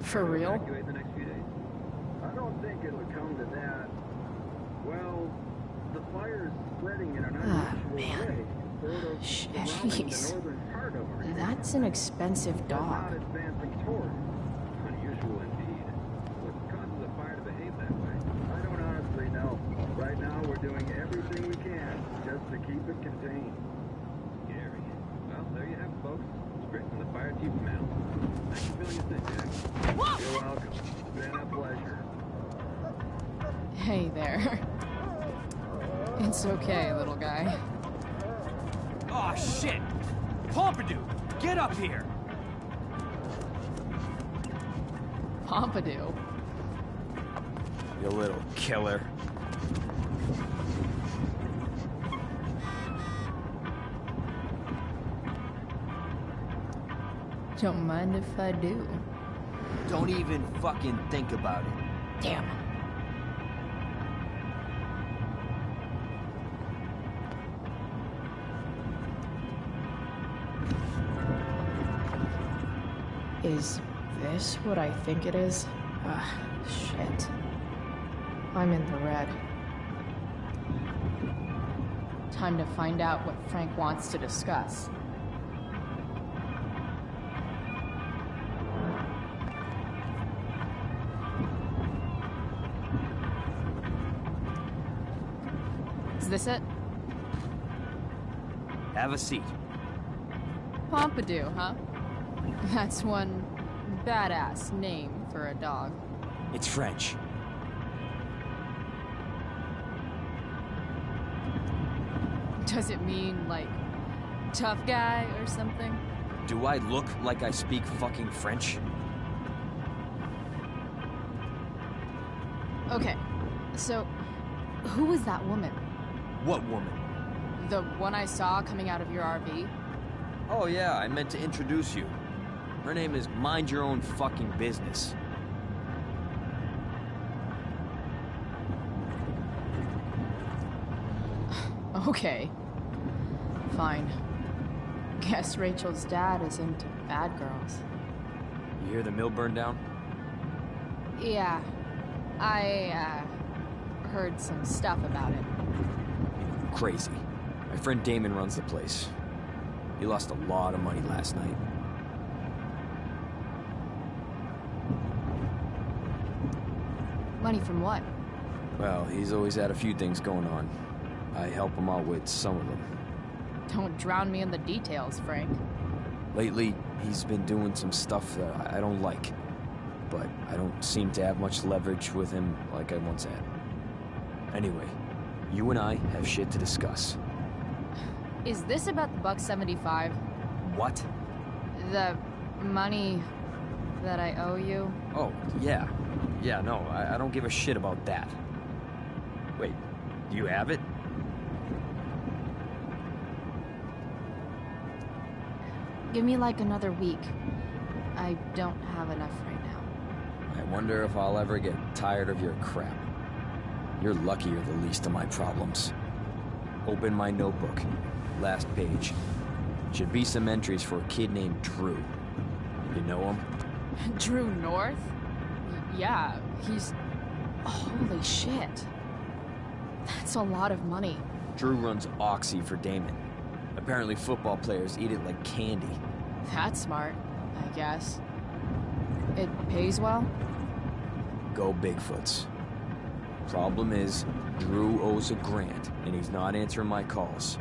For real? I don't think it'll come to that. Well, the fire's spreading in an unusual way. Sort of surrounding the northern part of our area. That's an expensive But dog. not advancing toward. Unusual indeed. What causes a fire to behave that way? I don't honestly know. Right now, we're doing everything we can just to keep it contained. Scary. Well, there you have it, folks. Straight from the fire chief's mouth. Thanks for filling us in, Jack. You're welcome. It's been a pleasure. Hey there. It's okay, little guy. Oh shit! Pompidou, get up here! Pompidou? You little killer. Don't mind if I do. Don't even fucking think about it. Damn. Is this what I think it is? Shit. I'm in the red. Time to find out what Frank wants to discuss. Is this it? Have a seat. Pompidou, huh? That's one badass name for a dog. It's French. Does it mean, like, tough guy or something? Do I look like I speak fucking French? Okay, so who was that woman? What woman? The one I saw coming out of your RV? Oh yeah, I meant to introduce you. Her name is Mind Your Own Fucking Business. Okay. Fine. Guess Rachel's dad is into bad girls. You hear the mill burn down? Yeah. I, heard some stuff about it. Crazy. My friend Damon runs the place. He lost a lot of money last night. Money from what? Well, he's always had a few things going on. I help him out with some of them. Don't drown me in the details, Frank. Lately, he's been doing some stuff that I don't like. But I don't seem to have much leverage with him like I once had. Anyway, you and I have shit to discuss. Is this about the $1.75? What? The money that I owe you? Oh, yeah. Yeah, no, I don't give a shit about that. Wait, do you have it? Give me like another week. I don't have enough right now. I wonder if I'll ever get tired of your crap. You're lucky you're the least of my problems. Open my notebook. Last page. Should be some entries for a kid named Drew. You know him? Drew North? Yeah, he's... Holy shit. That's a lot of money. Drew runs Oxy for Damon. Apparently football players eat it like candy. That's smart, I guess. It pays well? Go Bigfoots. Problem is, Drew owes a grant, and he's not answering my calls.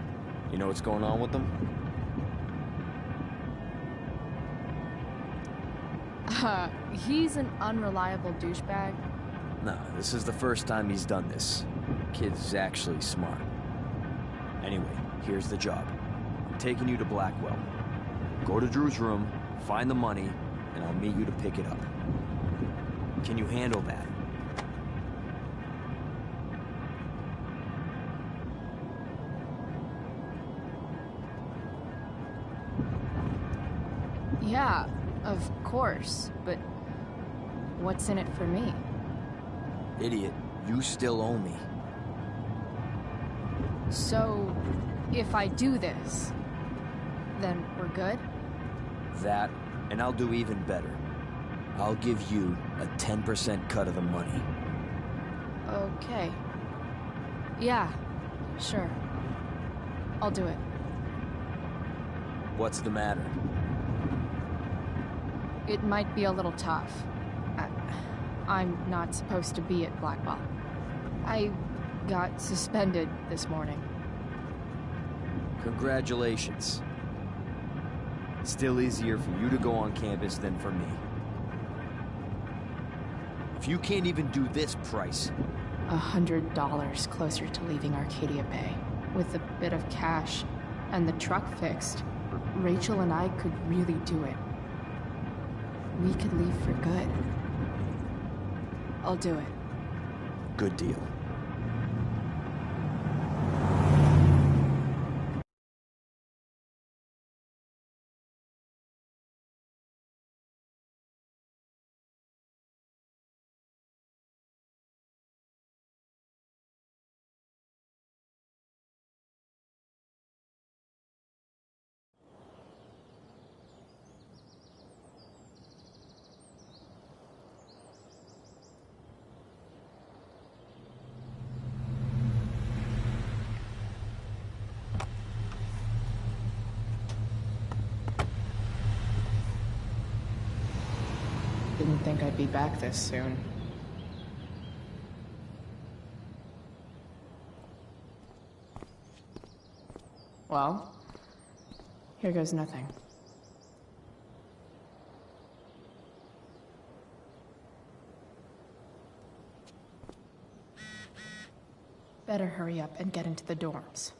You know what's going on with him? He's an unreliable douchebag. Nah, this is the first time he's done this. Kid's actually smart. Anyway, here's the job. I'm taking you to Blackwell. Go to Drew's room, find the money, and I'll meet you to pick it up. Can you handle that? Yeah, of course, but what's in it for me? Idiot, you still owe me. So, if I do this, then we're good? That, and I'll do even better. I'll give you a 10% cut of the money. Okay. Yeah, sure. I'll do it. What's the matter? It might be a little tough. I'm not supposed to be at Blackwell. I got suspended this morning. Congratulations. Still easier for you to go on campus than for me. If you can't even do this price... $100 closer to leaving Arcadia Bay. With a bit of cash and the truck fixed, Rachel and I could really do it. We could leave for good. I'll do it. Good deal. Didn't think I'd be back this soon. Well, here goes nothing. Better hurry up and get into the dorms.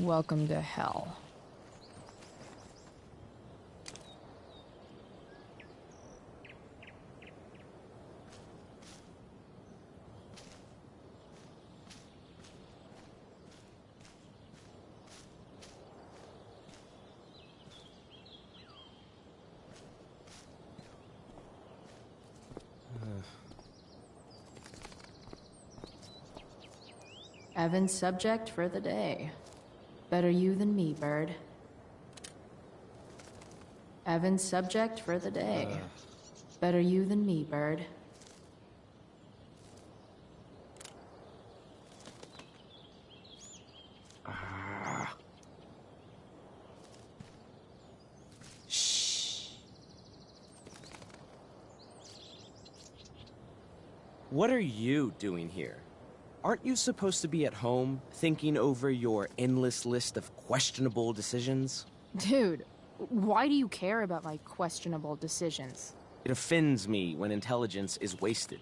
Welcome to hell. Evan's subject for the day. Better you than me, Bird. Evan's subject for the day. Better you than me, Bird. What are you doing here? Aren't you supposed to be at home, thinking over your endless list of questionable decisions? Dude, why do you care about my questionable decisions? It offends me when intelligence is wasted.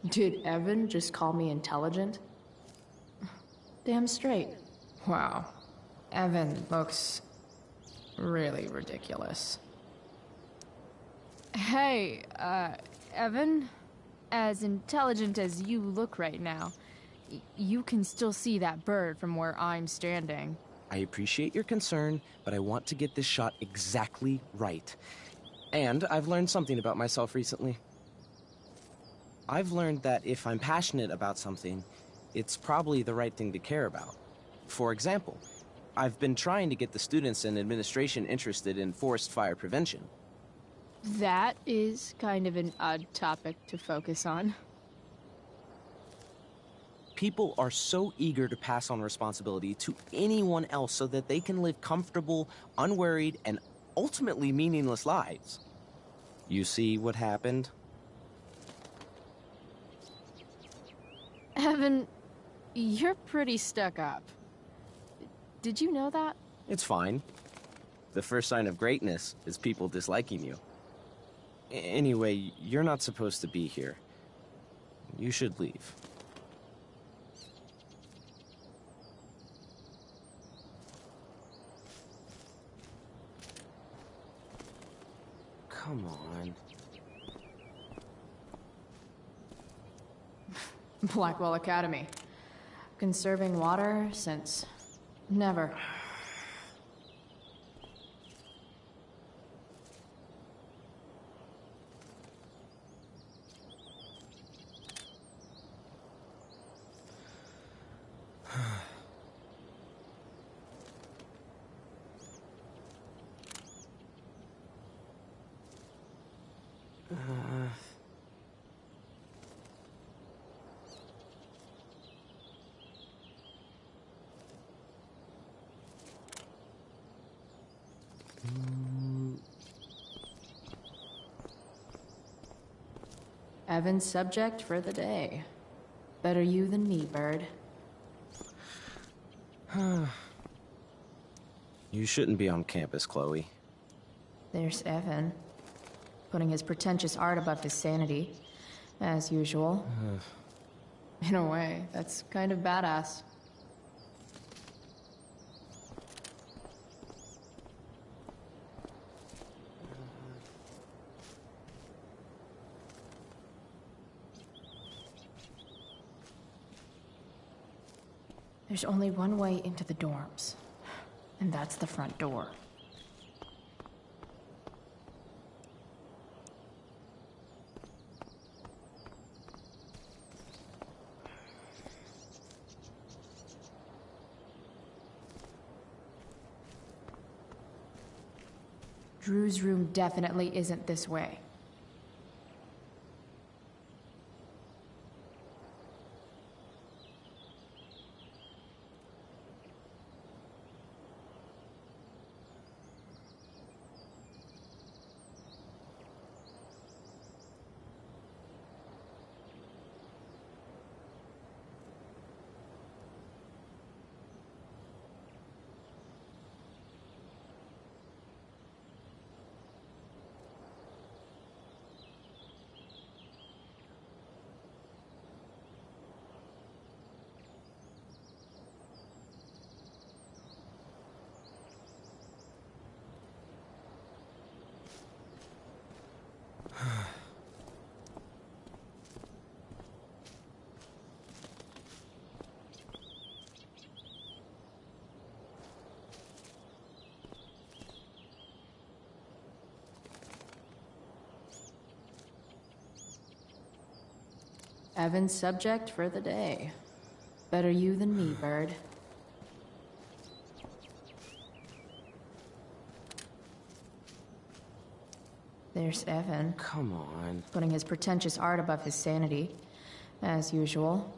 Did Evan just call me intelligent? Damn straight. Wow. Evan looks really ridiculous. Hey, Evan? As intelligent as you look right now, you can still see that bird from where I'm standing. I appreciate your concern, but I want to get this shot exactly right. And I've learned something about myself recently. I've learned that if I'm passionate about something, it's probably the right thing to care about. For example, I've been trying to get the students and administration interested in forest fire prevention. That is kind of an odd topic to focus on. People are so eager to pass on responsibility to anyone else so that they can live comfortable, unworried, and ultimately meaningless lives. You see what happened? Evan, you're pretty stuck up. Did you know that? It's fine. The first sign of greatness is people disliking you. Anyway, you're not supposed to be here. You should leave. Come on. Blackwell Academy. Conserving water since never. Evan's subject for the day. Better you than me, Bird. You shouldn't be on campus, Chloe. There's Evan, putting his pretentious art above his sanity, as usual. In a way, that's kind of badass. There's only one way into the dorms, and that's the front door. Drew's room definitely isn't this way. Evan's subject for the day. Better you than me, Bird. There's Evan. Come on. Putting his pretentious art above his sanity, as usual.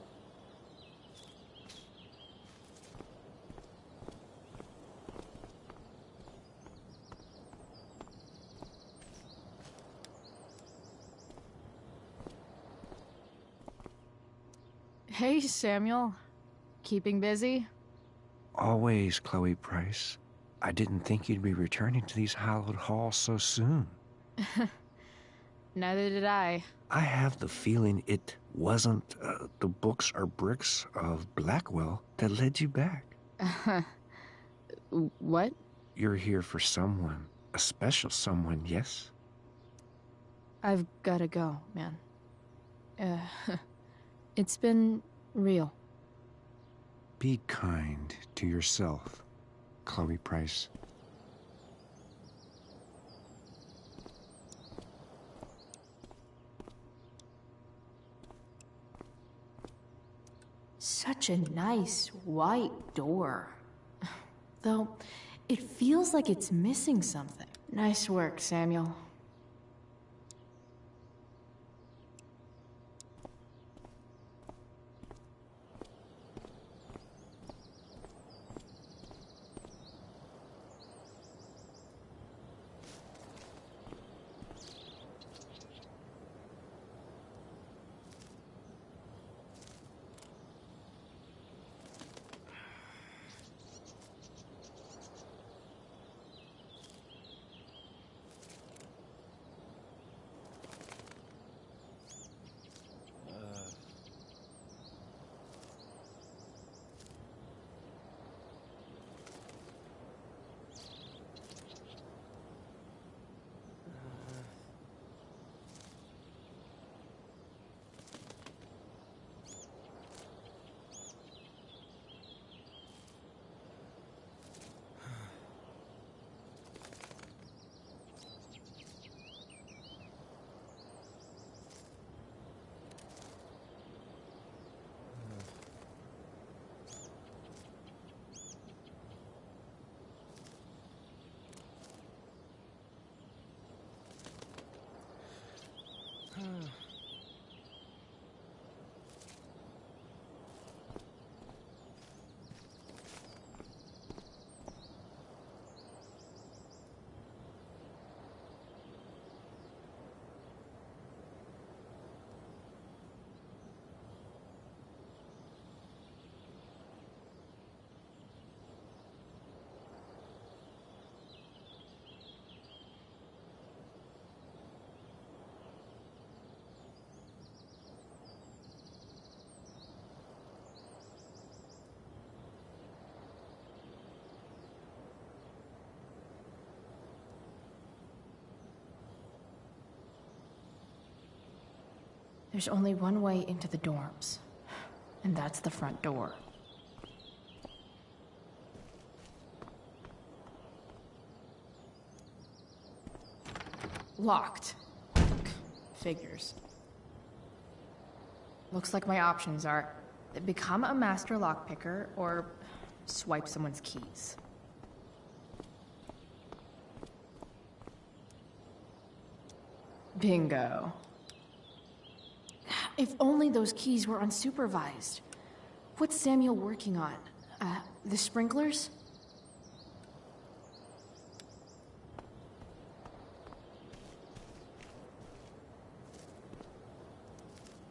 Hey, Samuel. Keeping busy? Always, Chloe Price. I didn't think you'd be returning to these hallowed halls so soon. Neither did I. I have the feeling it wasn't the books or bricks of Blackwell that led you back. What? You're here for someone. A special someone, yes? I've gotta go, man. It's been real. Be kind to yourself, Chloe Price. Such a nice white door. Though, it feels like it's missing something. Nice work, Samuel. There's only one way into the dorms, and that's the front door. Locked. Figures. Looks like my options are become a master lockpicker or swipe someone's keys. Bingo. If only those keys were unsupervised. What's Samuel working on? The sprinklers?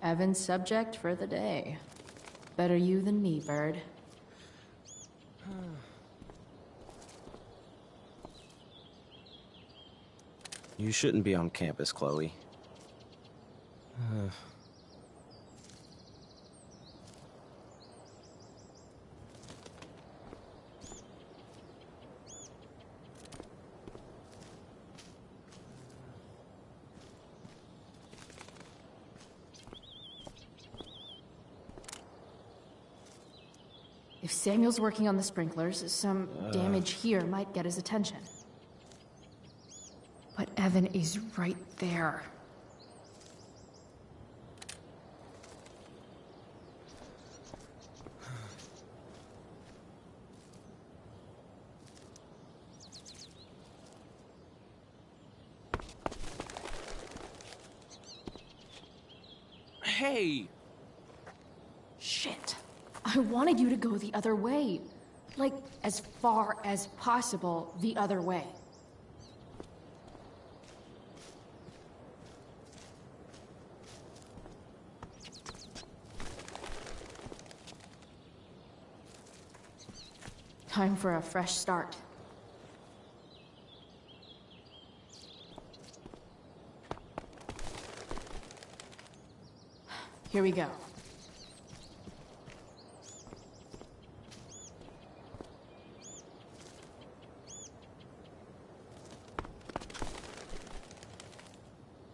Evan's subject for the day. Better you than me, Bird. You shouldn't be on campus, Chloe. If Samuel's working on the sprinklers, some damage here might get his attention. But Evan is right there. Hey! Shit. I wanted you to go the other way. Like, as far as possible the other way. Time for a fresh start. Here we go.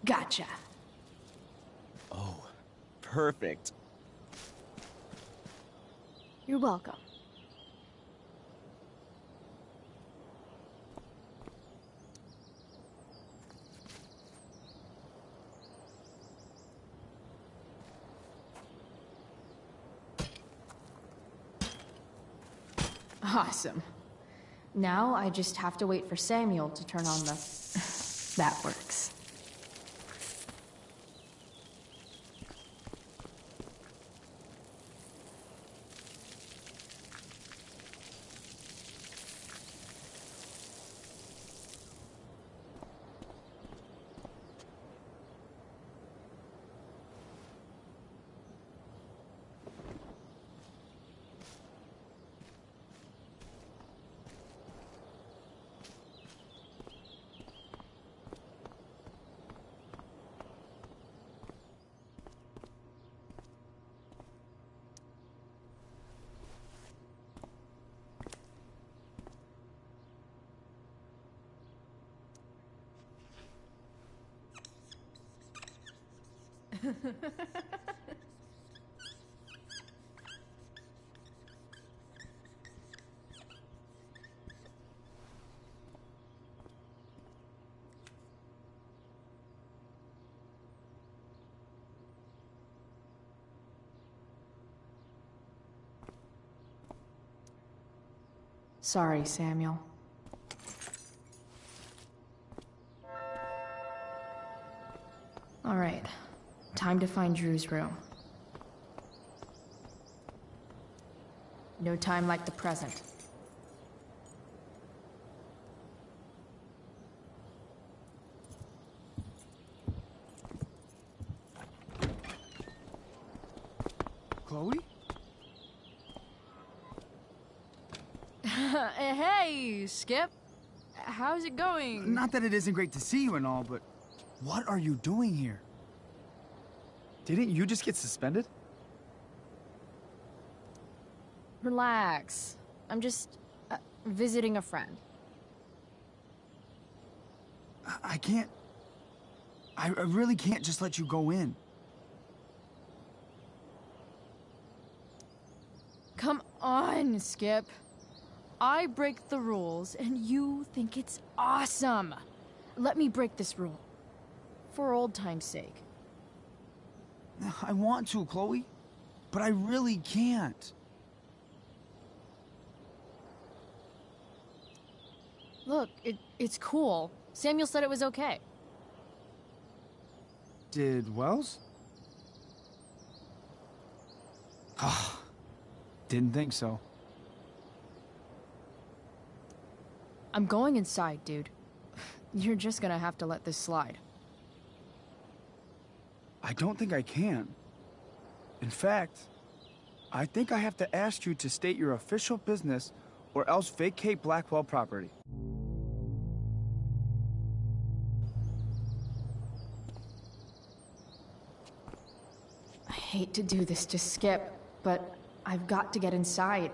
Gotcha. Oh, perfect. You're welcome. Awesome. Now I just have to wait for Samuel to turn on the... That works. Sorry, Samuel. All right. Time to find Drew's room. No time like the present. Chloe? Hey, Skip. How's it going? Not that it isn't great to see you and all, but what are you doing here? Didn't you just get suspended? Relax. I'm just visiting a friend. I can't... I really can't just let you go in. Come on, Skip. I break the rules, and you think it's awesome. Let me break this rule. For old time's sake. I want to, Chloe, but I really can't. Look, it's cool. Samuel said it was okay. Did Wells? Ah, didn't think so. I'm going inside, dude. You're just gonna have to let this slide. I don't think I can. In fact, I think I have to ask you to state your official business or else vacate Blackwell property. I hate to do this to Skip, but I've got to get inside.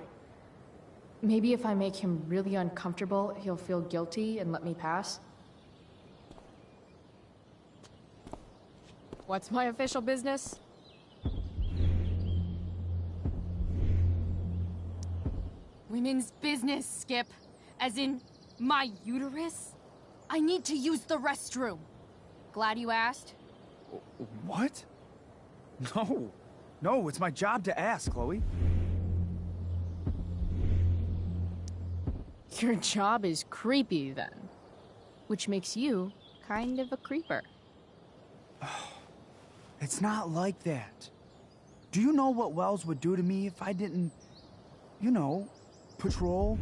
Maybe if I make him really uncomfortable, he'll feel guilty and let me pass. What's my official business? Women's business, Skip. As in, my uterus? I need to use the restroom. Glad you asked. What? No. No, it's my job to ask, Chloe. Your job is creepy, then. Which makes you kind of a creeper. It's not like that. Do you know what Wells would do to me if I didn't, you know, patrol?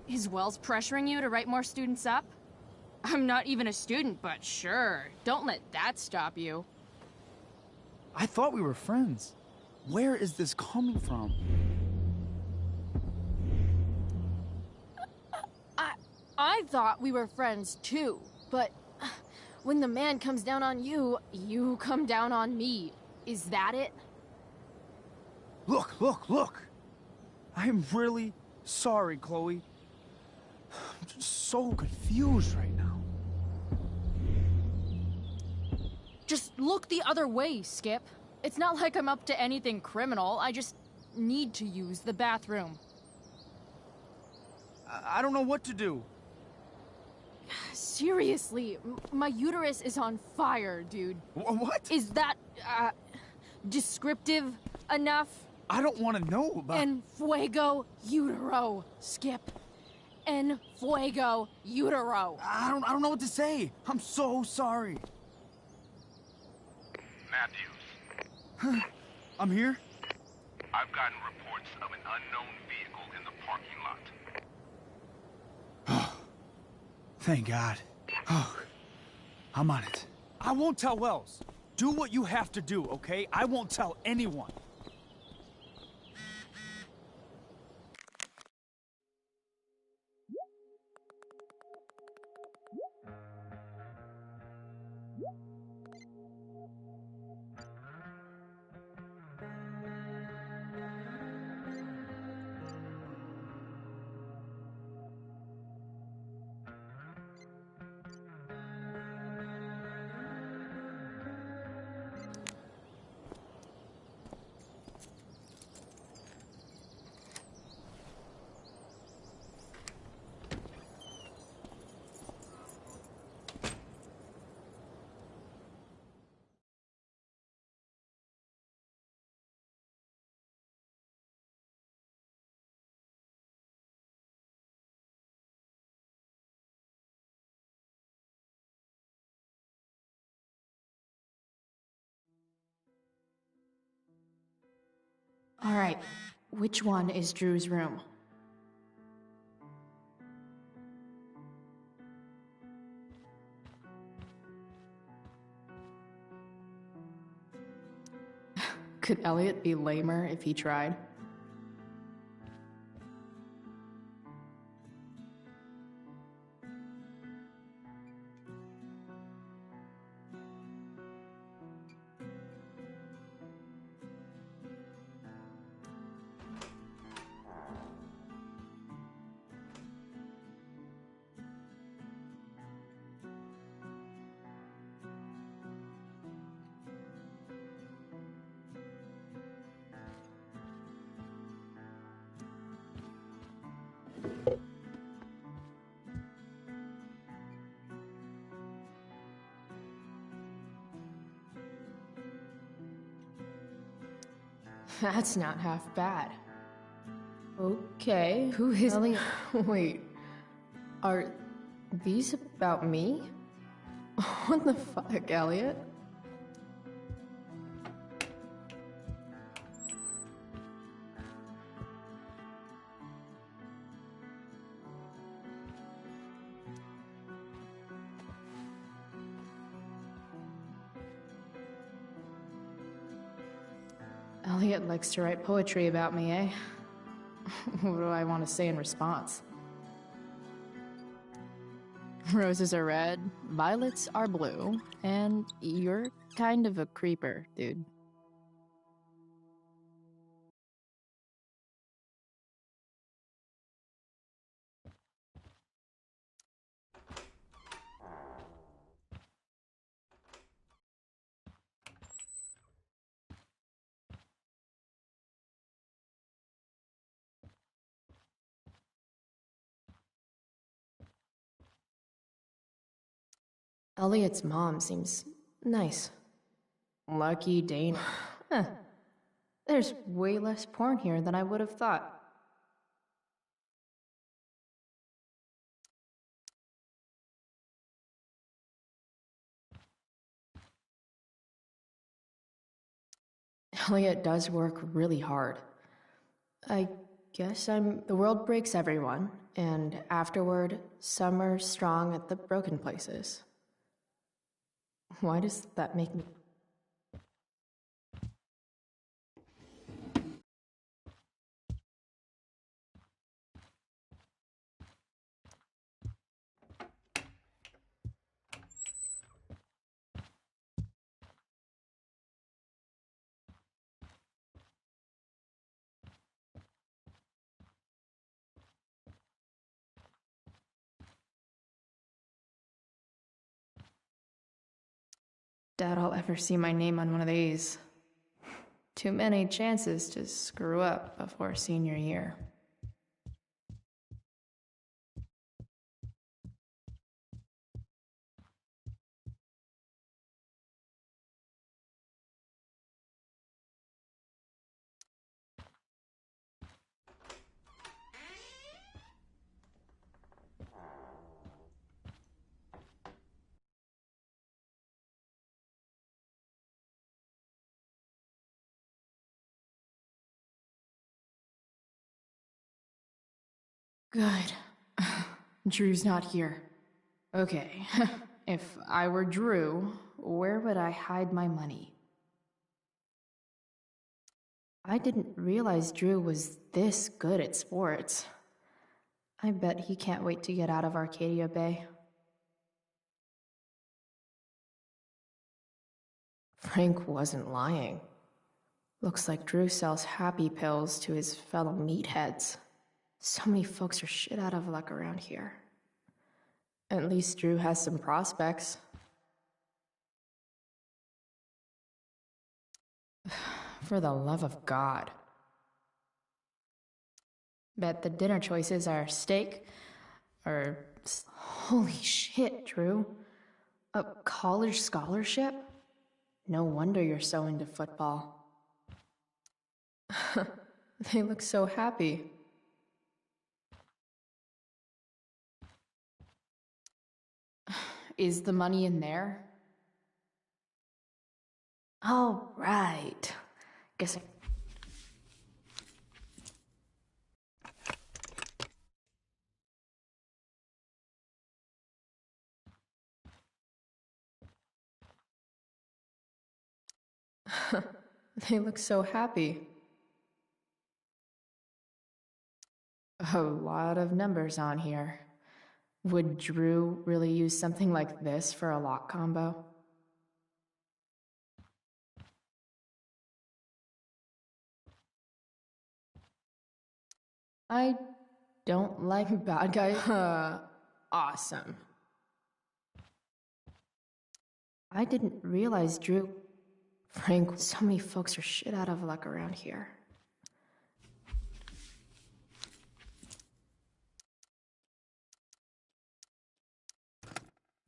Is Wells pressuring you to write more students up? I'm not even a student, but sure. Don't let that stop you. I thought we were friends. Where is this coming from? I thought we were friends too, but when the man comes down on you, you come down on me. Is that it? Look! I am really sorry, Chloe. I'm just so confused right now. Just look the other way, Skip. It's not like I'm up to anything criminal. I just need to use the bathroom. I don't know what to do. Seriously, my uterus is on fire, dude. What? Is that, descriptive enough? I don't want to know about... En fuego utero, Skip. En fuego utero. I don't know what to say. I'm so sorry. Matthews. I'm here? I've gotten reports of an unknown vehicle in the parking lot. Thank God. Oh, I'm on it. I won't tell Wells. Do what you have to do, okay? I won't tell anyone. All right, which one is Drew's room? Could Elliot be lamer if he tried? That's not half bad. Okay, who is Elliot? Wait, are these about me? What the fuck, Elliot? Elliot likes to write poetry about me, eh? What do I want to say in response? Roses are red, violets are blue, and you're kind of a creeper, dude. Elliot's mom seems nice. Lucky Dana. Huh. There's way less porn here than I would have thought. Elliot does work really hard. I guess the world breaks everyone, and afterward, some are strong at the broken places. Why does that make me... Doubt I'll ever see my name on one of these. Too many chances to screw up before senior year. Good. Drew's not here. Okay, if I were Drew, where would I hide my money? I didn't realize Drew was this good at sports. I bet he can't wait to get out of Arcadia Bay. Frank wasn't lying. Looks like Drew sells happy pills to his fellow meatheads. So many folks are shit out of luck around here. At least Drew has some prospects. For the love of God. Bet the dinner choices are steak, or... Holy shit, Drew. A college scholarship? No wonder you're so into football. They look so happy. Is the money in there? All right. Guess They look so happy. A lot of numbers on here. Would Drew really use something like this for a lock combo? I don't like bad guys. Awesome. I didn't realize Drew... Frank, so many folks are shit out of luck around here.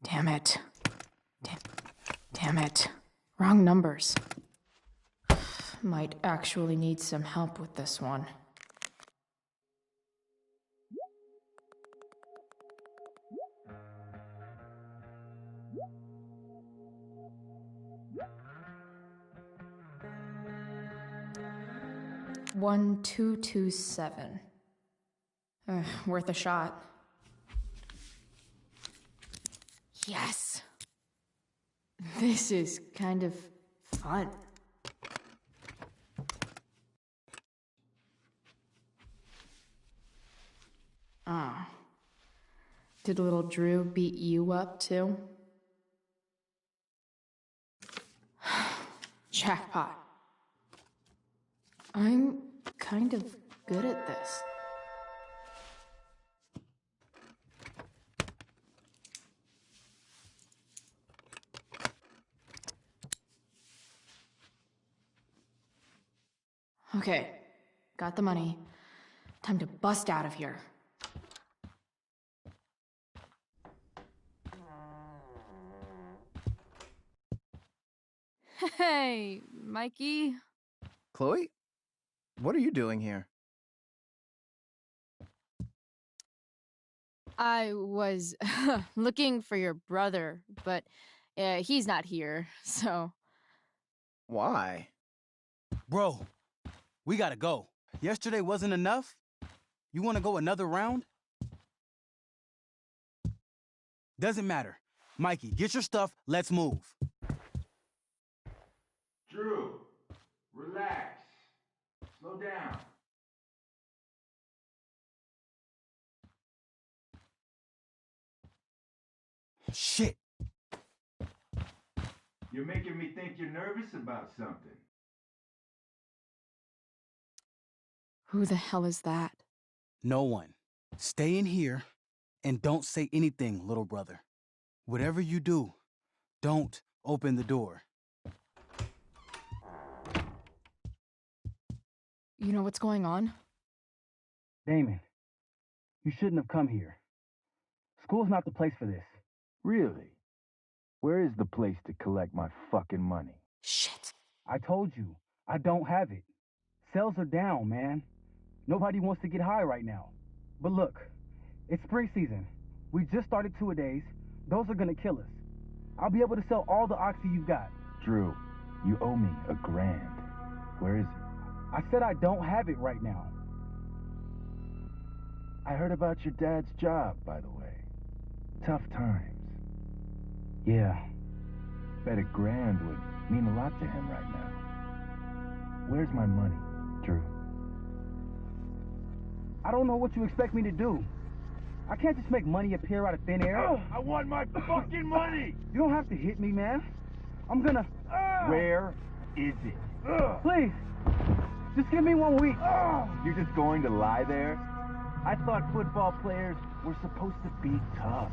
Damn it. Damn it. Wrong numbers. Might actually need some help with this one. One, 2, 2, 7. Worth a shot. Yes! This is kind of fun. Ah. Did little Drew beat you up too? Jackpot. I'm kind of good at this. Okay, got the money. Time to bust out of here. Hey, Mikey. Chloe? What are you doing here? I was looking for your brother, but he's not here, so... Why? Bro, we gotta go. Yesterday wasn't enough? You wanna go another round? Doesn't matter. Mikey, get your stuff, let's move. Drew, relax. Slow down. Shit. You're making me think you're nervous about something. Who the hell is that? No one. Stay in here and don't say anything, little brother. Whatever you do, don't open the door. You know what's going on? Damon, you shouldn't have come here. School's not the place for this. Really? Where is the place to collect my fucking money? Shit. I told you, I don't have it. Sales are down, man. Nobody wants to get high right now. But look, it's spring season. We just started two-a-days. Those are gonna kill us. I'll be able to sell all the oxy you've got. Drew, you owe me $1,000. Where is it? I said I don't have it right now. I heard about your dad's job, by the way. Tough times. Yeah. Bet $1,000 would mean a lot to him right now. Where's my money, Drew? I don't know what you expect me to do. I can't just make money appear out of thin air. I want my fucking money! You don't have to hit me, man. I'm gonna... Where is it? Please, just give me 1 week. You're just going to lie there? I thought football players were supposed to be tough.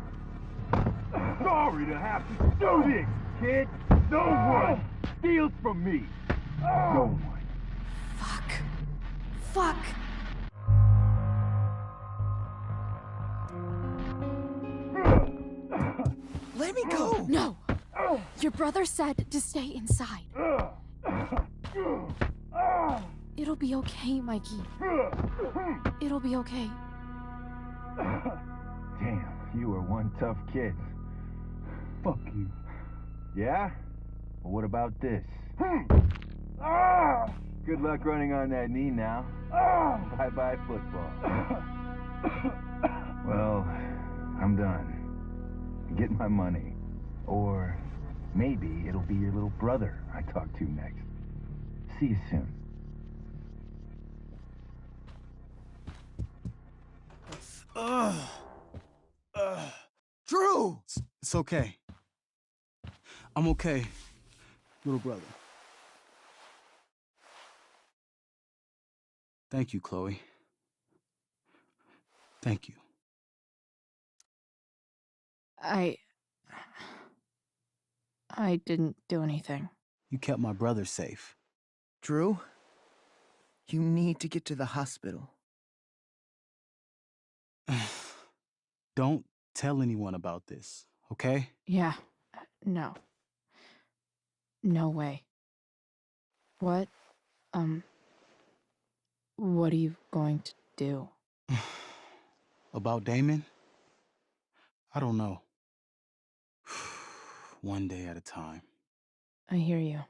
Sorry to have to do this, kid. No one steals from me. No one. Fuck. Let me go. No. Your brother said to stay inside. It'll be okay, Mikey. It'll be okay. Damn, you were one tough kid. Fuck you. Yeah? Well, what about this? Good luck running on that knee now. Bye-bye football. Well, I'm done. Get my money. Or maybe it'll be your little brother I talk to next. See you soon. Drew! It's okay. I'm okay, little brother. Thank you, Chloe. Thank you. I didn't do anything. You kept my brother safe. Drew, you need to get to the hospital. Don't tell anyone about this, okay? Yeah. No. No way. What are you going to do? About Damon? I don't know. One day at a time. I hear you.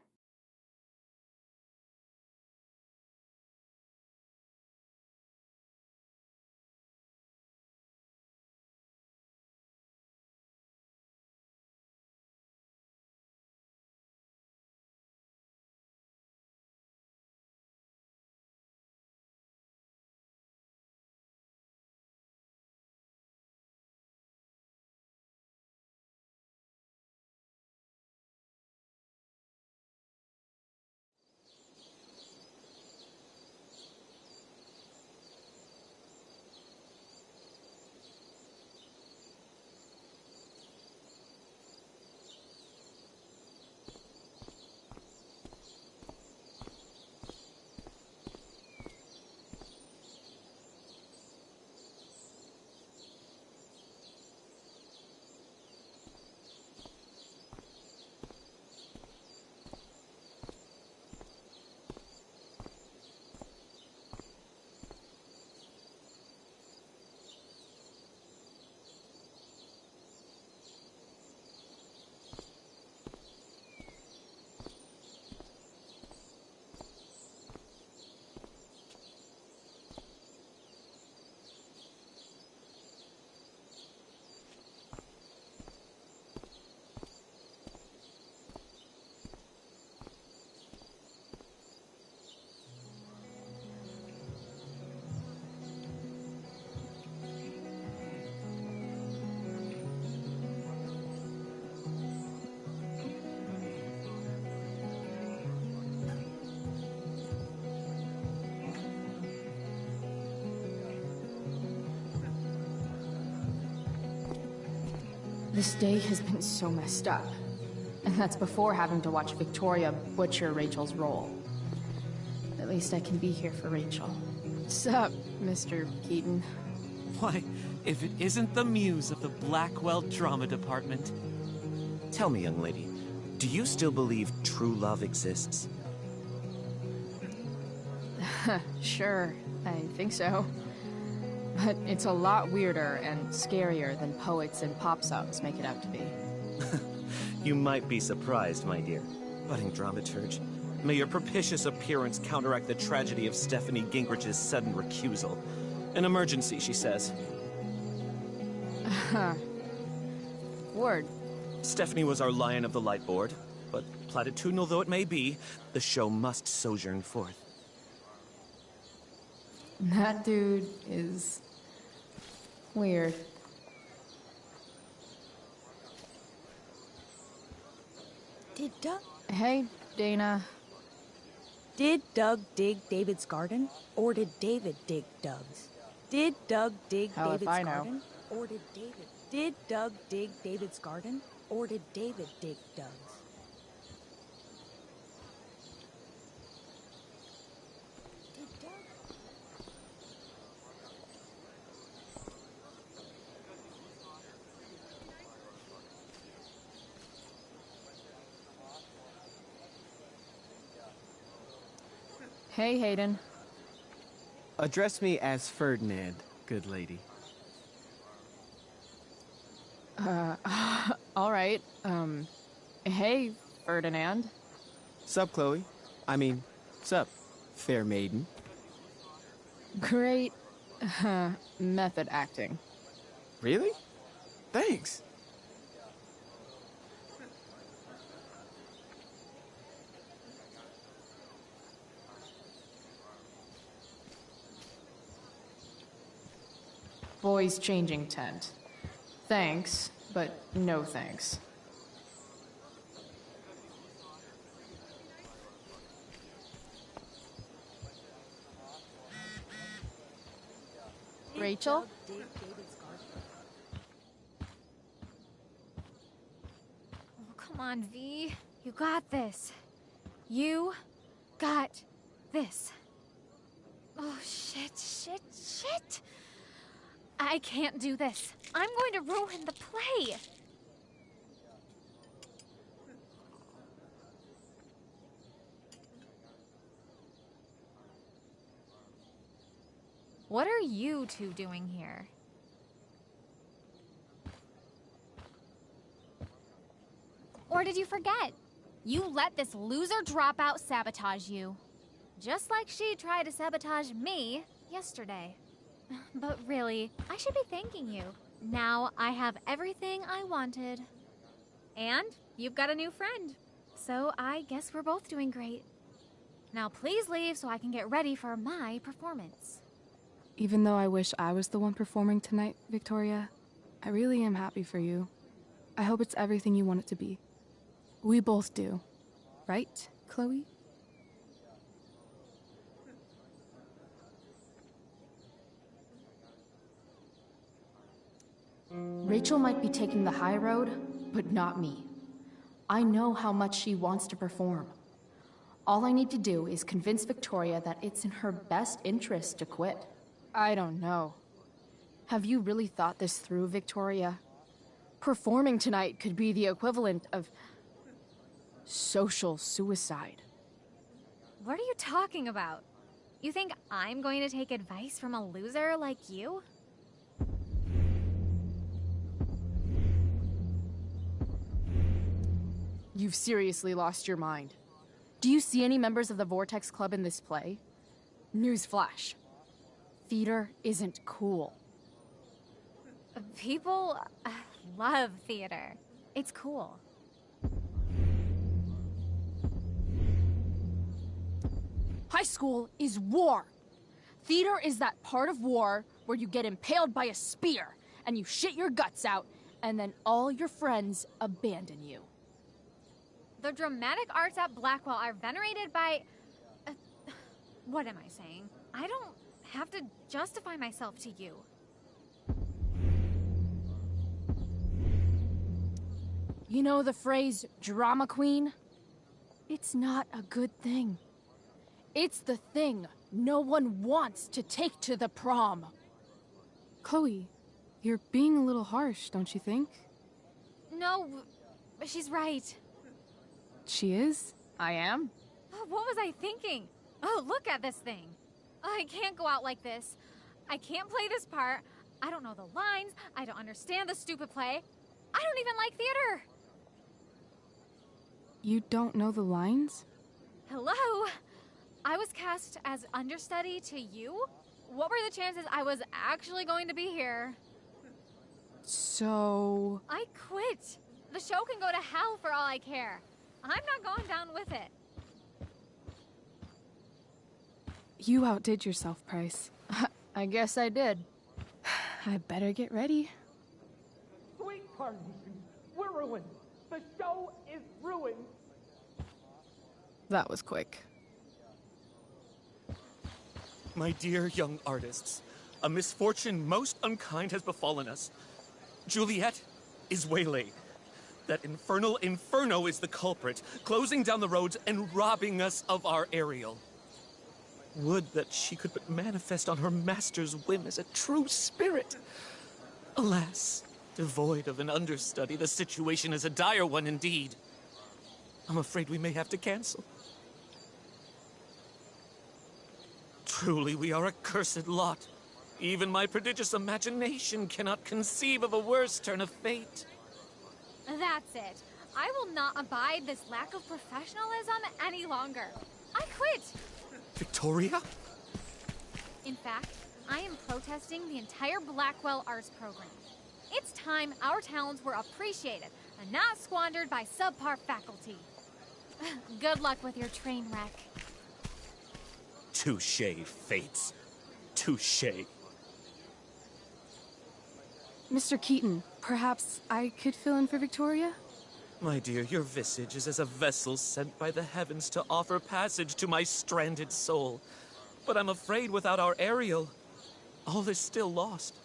This day has been so messed up. And that's before having to watch Victoria butcher Rachel's role. At least I can be here for Rachel. Sup, Mr. Keaton? Why, if it isn't the muse of the Blackwell Drama Department. Tell me, young lady, do you still believe true love exists? Sure, I think so. But it's a lot weirder and scarier than poets and pop songs make it out to be. You might be surprised, my dear. Budding dramaturge, may your propitious appearance counteract the tragedy of Stephanie Gingrich's sudden recusal. An emergency, she says. Word. Stephanie was our Lion of the Light Board, but platitudinal though it may be, the show must sojourn forth. That dude is weird. Did Doug... Hey, Dana. Did Doug dig David's garden? Or did David dig Doug's? Did Doug dig Hell if David's I know. garden? Or did David... Did Doug dig David's garden? Or did David dig Doug's? Hey, Hayden. Address me as Ferdinand, good lady. All right. Hey, Ferdinand. Sup, Chloe? I mean, sup, fair maiden. Great, method acting. Really? Thanks. Boys changing tent. Thanks, but no thanks. Rachel? Oh, come on, V. You got this. You got this. Oh, shit. I can't do this. I'm going to ruin the play. What are you two doing here? Or did you forget? You let this loser dropout sabotage you. Just like she tried to sabotage me yesterday. But really, I should be thanking you. Now I have everything I wanted. And you've got a new friend. So I guess we're both doing great. Now please leave so I can get ready for my performance. Even though I wish I was the one performing tonight, Victoria, I really am happy for you. I hope it's everything you want it to be. We both do. Right, Chloe? Rachel might be taking the high road, but not me. I know how much she wants to perform. All I need to do is convince Victoria that it's in her best interest to quit. I don't know. Have you really thought this through, Victoria? Performing tonight could be the equivalent of social suicide. What are you talking about? You think I'm going to take advice from a loser like you? You've seriously lost your mind. Do you see any members of the Vortex Club in this play? Newsflash. Theater isn't cool. People love theater. It's cool. High school is war. Theater is that part of war where you get impaled by a spear and you shit your guts out and then all your friends abandon you. The dramatic arts at Blackwell are venerated by... what am I saying? I don't have to justify myself to you. You know the phrase, drama queen? It's not a good thing. It's the thing no one wants to take to the prom. Chloe, you're being a little harsh, don't you think? No, she's right. She is? I am? What was I thinking? Oh, look at this thing. I can't go out like this. I can't play this part. I don't know the lines. I don't understand the stupid play. I don't even like theater. You don't know the lines? Hello? I was cast as understudy to you? What were the chances I was actually going to be here? So... I quit. The show can go to hell for all I care. I'm not going down with it. You outdid yourself, Price. I guess I did. I better get ready. Sweet carnation, we're ruined. The show is ruined. That was quick. My dear young artists, a misfortune most unkind has befallen us. Juliet is waylaid. That infernal Inferno is the culprit, closing down the roads and robbing us of our Ariel. Would that she could but manifest on her master's whim as a true spirit. Alas, devoid of an understudy, the situation is a dire one indeed. I'm afraid we may have to cancel. Truly, we are a cursed lot. Even my prodigious imagination cannot conceive of a worse turn of fate. That's it. I will not abide this lack of professionalism any longer. I quit. Victoria? In fact, I am protesting the entire Blackwell Arts program. It's time our talents were appreciated and not squandered by subpar faculty. Good luck with your train wreck. Touché, Fates. Touché. Mr. Keaton, perhaps I could fill in for Victoria? My dear, your visage is as a vessel sent by the heavens to offer passage to my stranded soul. But I'm afraid without our Ariel, all is still lost.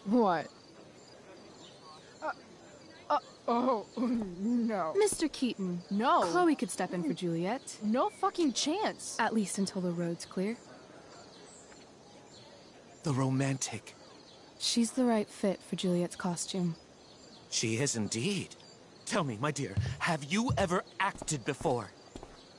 What? Oh, no. Mr. Keaton. No. Chloe could step in for Juliet. No fucking chance. At least until the road's clear. The romantic. She's the right fit for Juliet's costume. She is indeed. Tell me, my dear, have you ever acted before?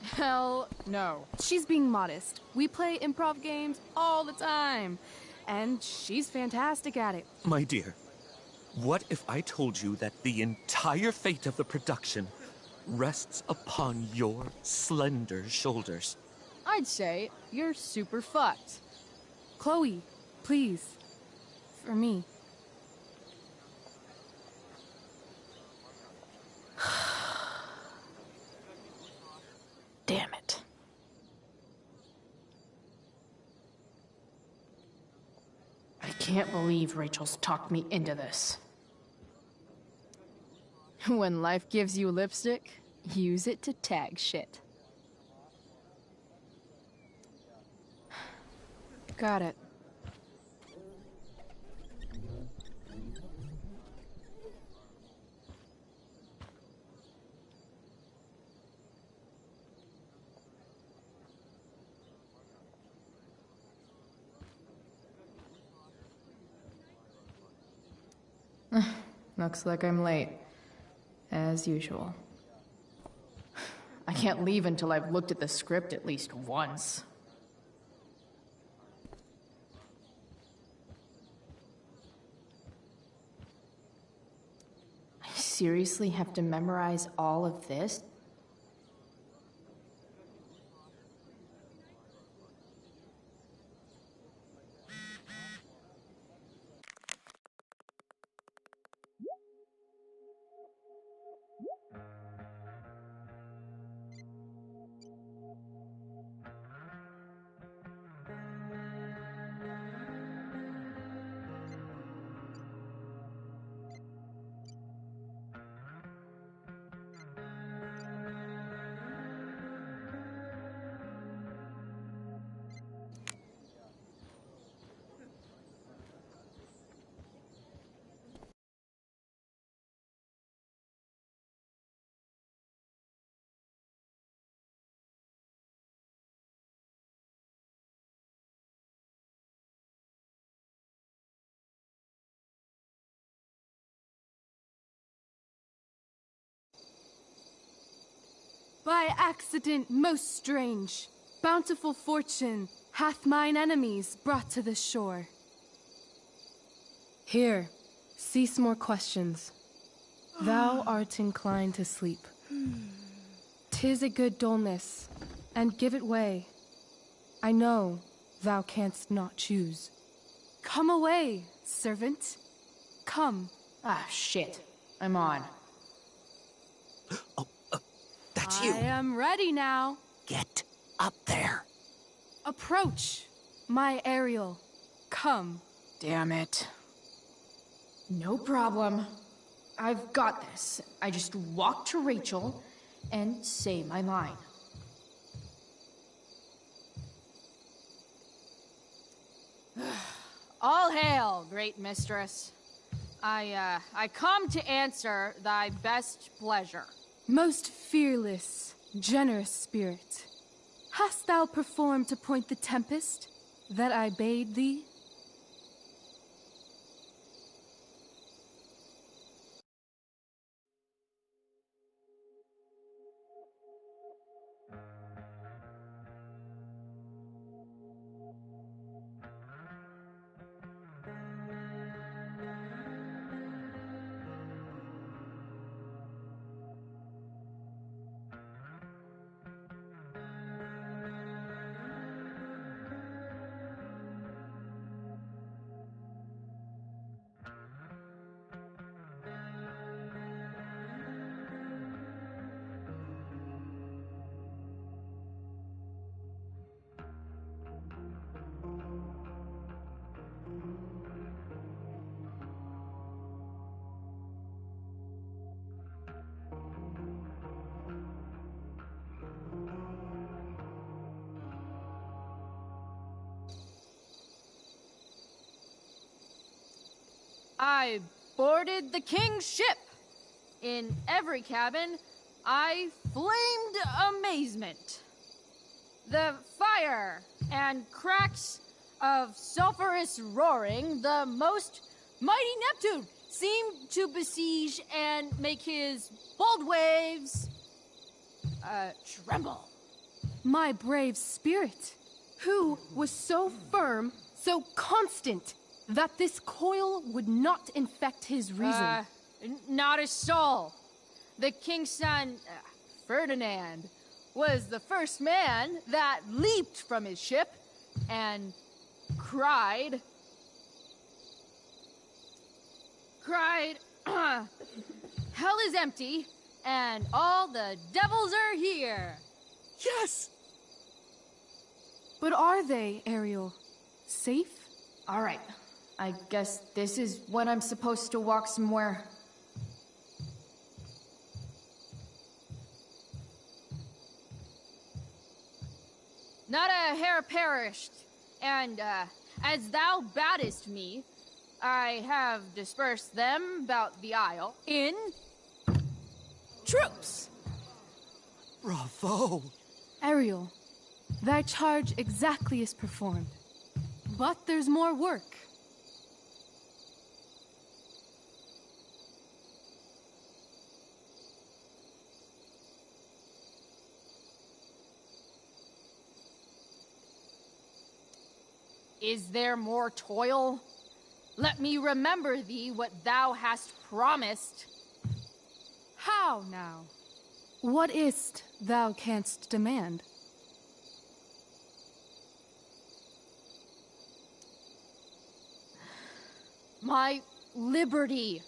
Hell no. She's being modest. We play improv games all the time. And she's fantastic at it. My dear, what if I told you that the entire fate of the production rests upon your slender shoulders? I'd say you're super fucked. Chloe, please. For me. Damn it. I can't believe Rachel's talked me into this. When life gives you lipstick, use it to tag shit. Got it. Looks like I'm late. As usual. I can't leave until I've looked at the script at least once. I seriously have to memorize all of this? By accident most strange, bountiful fortune hath mine enemies brought to this shore. Here, cease more questions. Thou art inclined to sleep. 'Tis a good dullness, and give it way. I know thou canst not choose. Come away, servant. Come. Ah, shit. I'm on. That's I am ready now. Get up there. Approach, my Ariel. Come. Damn it. No problem. I've got this. I just walk to Rachel and say my line. All hail, great mistress. I come to answer thy best pleasure. Most fearless, generous spirit, hast thou performed to point the tempest that I bade thee? I boarded the king's ship. In every cabin, I flamed amazement. The fire and cracks of sulphurous roaring, the most mighty Neptune seemed to besiege and make his bold waves tremble. My brave spirit, who was so firm, so constant, that this coil would not infect his reason. Not a soul. The king's son, Ferdinand, was the first man that leaped from his ship and cried, hell is empty and all the devils are here. Yes! But are they, Ariel? Safe? All right. I guess this is when I'm supposed to walk somewhere. Not a hair perished, and as thou badest me, I have dispersed them about the isle in troops. Bravo! Ariel, thy charge exactly is performed. But there's more work. Is there more toil? Let me remember thee what thou hast promised. How now? What is't thou canst demand? My liberty.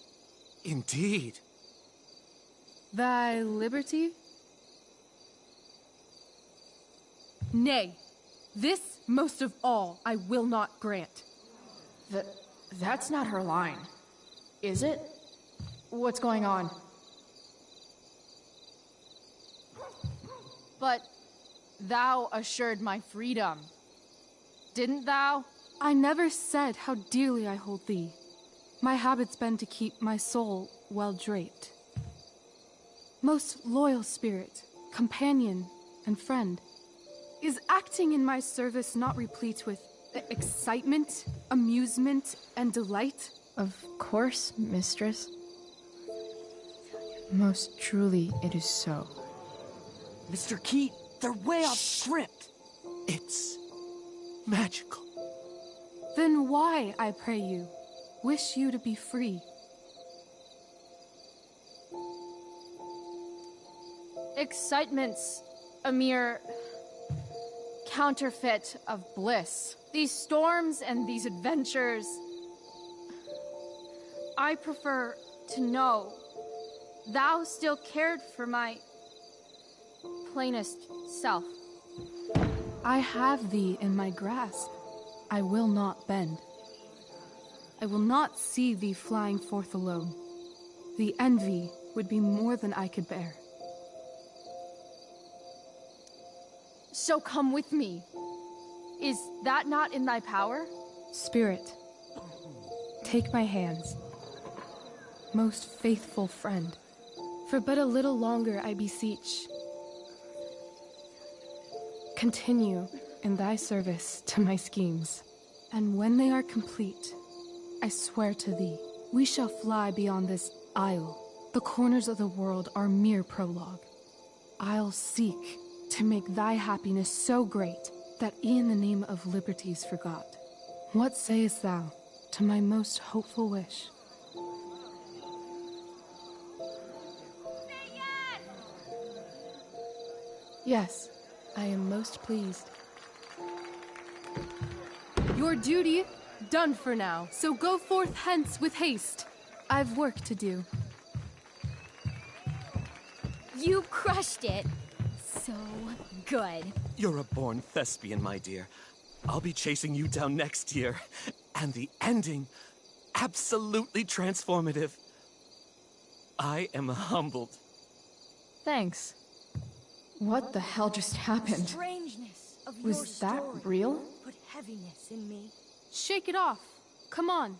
Indeed. Thy liberty? Nay, this most of all I will not grant. That's not her line, is it? What's going on? But thou assured my freedom, didn't thou? I never said how dearly I hold thee. My habit's been to keep my soul well draped. Most loyal spirit, companion, and friend, is acting in my service not replete with excitement, amusement, and delight? Of course, mistress. Most truly it is so. Mr. Keat, they're way off script. It's magical. Then why, I pray you, wish you to be free? Excitement's a mere counterfeit of bliss. These storms and these adventures. I prefer to know thou still cared for my plainest self. I have thee in my grasp. I will not bend. I will not see thee flying forth alone. The envy would be more than I could bear. So come with me. Is that not in thy power? Spirit, take my hands. Most faithful friend, for but a little longer I beseech. Continue in thy service to my schemes, and when they are complete, I swear to thee, we shall fly beyond this isle. The corners of the world are mere prologue. I'll seek to make thy happiness so great that e'en the name of liberty's forgot. What sayest thou to my most hopeful wish? Yes, I am most pleased. Your duty done for now, so go forth hence with haste. I've work to do. You crushed it. So good. You're a born thespian, my dear. I'll be chasing you down next year. And the ending, absolutely transformative. I am humbled. Thanks. What the hell just happened? Strangeness of your Was that story real? Put heaviness in me. Shake it off. Come on.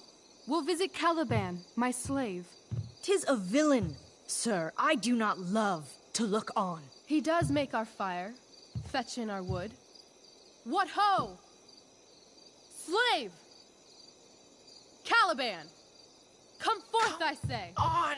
We'll visit Caliban, my slave. 'Tis a villain, sir. I do not love to look on. He does make our fire, fetch in our wood. What ho! Slave! Caliban! Come forth, I say! On!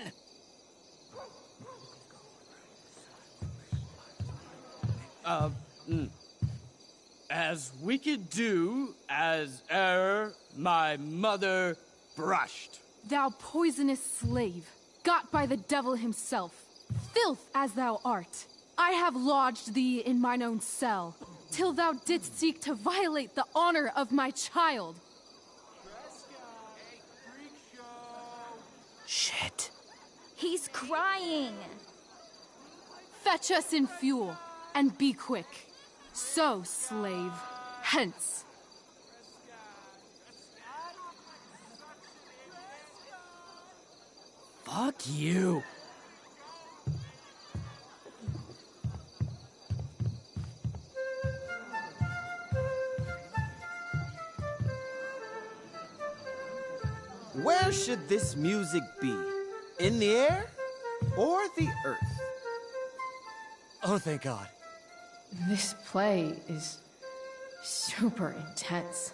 As we could do as e'er my mother brushed. Thou poisonous slave, got by the devil himself, filth as thou art, I have lodged thee in mine own cell, till thou didst seek to violate the honor of my child. Shit. He's crying. Fetch us in fuel, and be quick. So, slave, hence. Fuck you. Where should this music be? In the air or the earth? Oh, thank God. This play is super intense.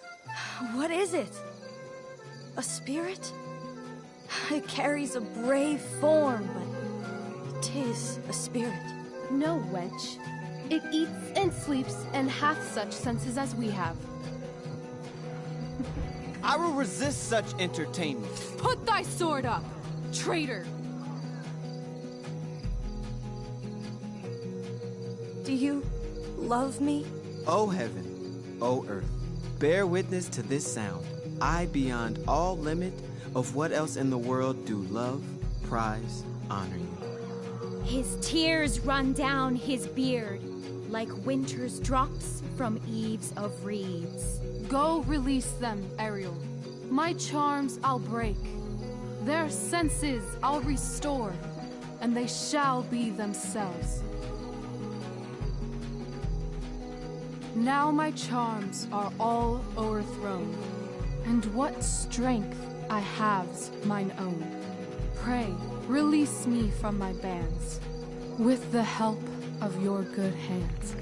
What is it? A spirit? It carries a brave form, but 'tis a spirit. No, wench. It eats and sleeps and hath such senses as we have. I will resist such entertainment. Put thy sword up, traitor! Do you love me? O heaven, O earth, bear witness to this sound. I, beyond all limit of what else in the world, do love, prize, honor you. His tears run down his beard like winter's drops from eaves of reeds. Go release them, Ariel. My charms I'll break. Their senses I'll restore, and they shall be themselves. Now my charms are all o'erthrown, and what strength I have's mine own. Pray, release me from my bands, with the help of your good hands.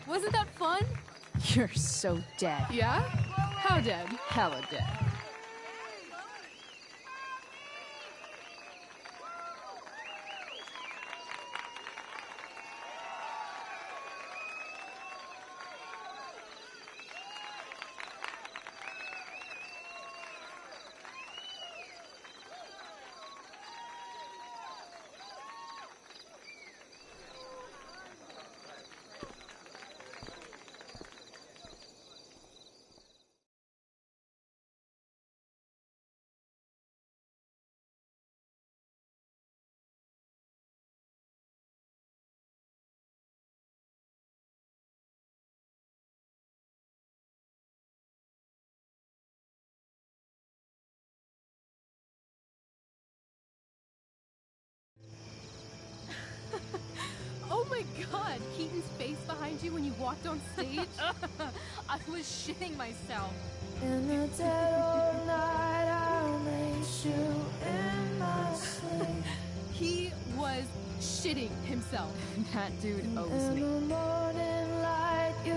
Wasn't that fun? You're so dead. Yeah? How dead? Hella dead. Oh my god, Keaton's face behind you when you walked on stage? I was shitting myself. In the dead of night, I'll lace you in my sleep. He was shitting himself. That dude owes In me. the morning light, you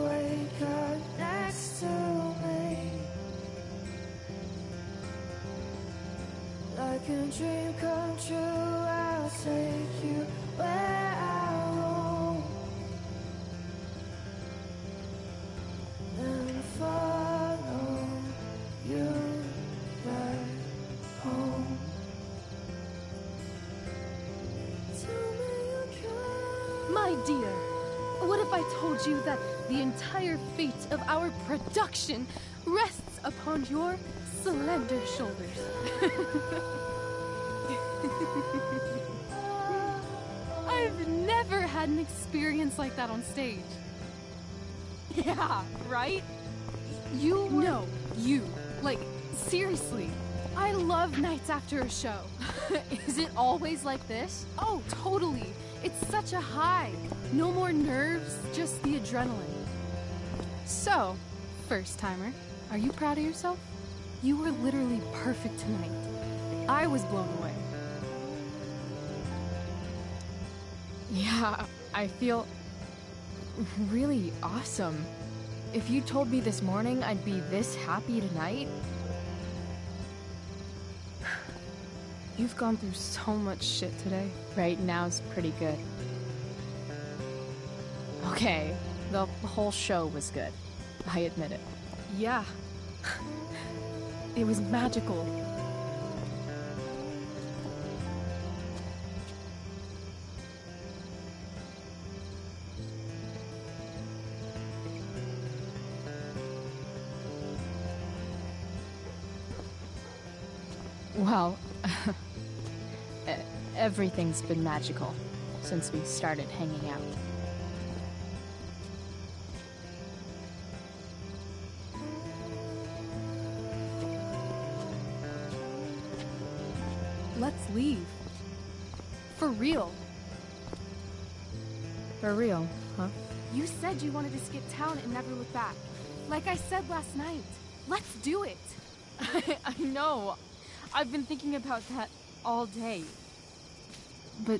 wake up next to me. Like a dream come true, I'll take you where I roam. Then follow you back home. Tell me you can. My dear, what if I told you that the entire fate of our production rests upon your slender shoulders? I've never had an experience like that on stage. Yeah, right? You were... No, you. Like, seriously. I love nights after a show. Is it always like this? Oh, totally. It's such a high. No more nerves, just the adrenaline. So, first timer, are you proud of yourself? You were literally perfect tonight. I was blown away. Yeah, I feel really awesome. If you told me this morning I'd be this happy tonight... You've gone through so much shit today. Right now's pretty good. Okay, the whole show was good. I admit it. Yeah. It was magical. Well, everything's been magical since we started hanging out. Let's leave. For real. For real, huh? You said you wanted to skip town and never look back. Like I said last night. Let's do it. I know. I've been thinking about that all day. But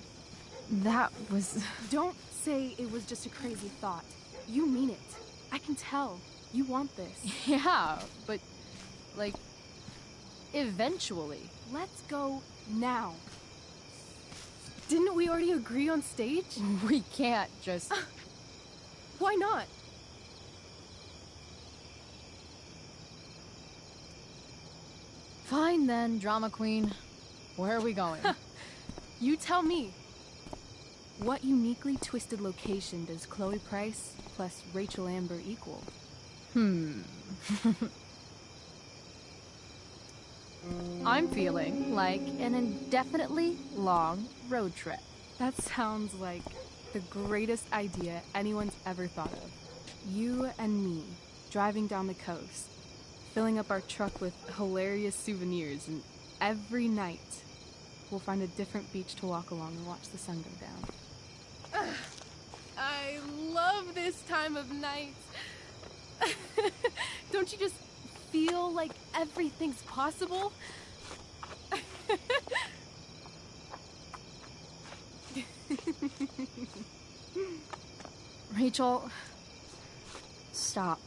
that was... Don't say it was just a crazy thought. You mean it. I can tell. You want this. Yeah, but... like... eventually. Let's go now. Didn't we already agree on stage? We can't just... Why not? Fine then, drama queen. Where are we going? You tell me. What uniquely twisted location does Chloe Price plus Rachel Amber equal? I'm feeling like an indefinitely long road trip. That sounds like the greatest idea anyone's ever thought of. You and me, driving down the coast, filling up our truck with hilarious souvenirs, and every night we'll find a different beach to walk along and watch the sun go down. I love this time of night. Don't you just feel like everything's possible? Rachel, Stop.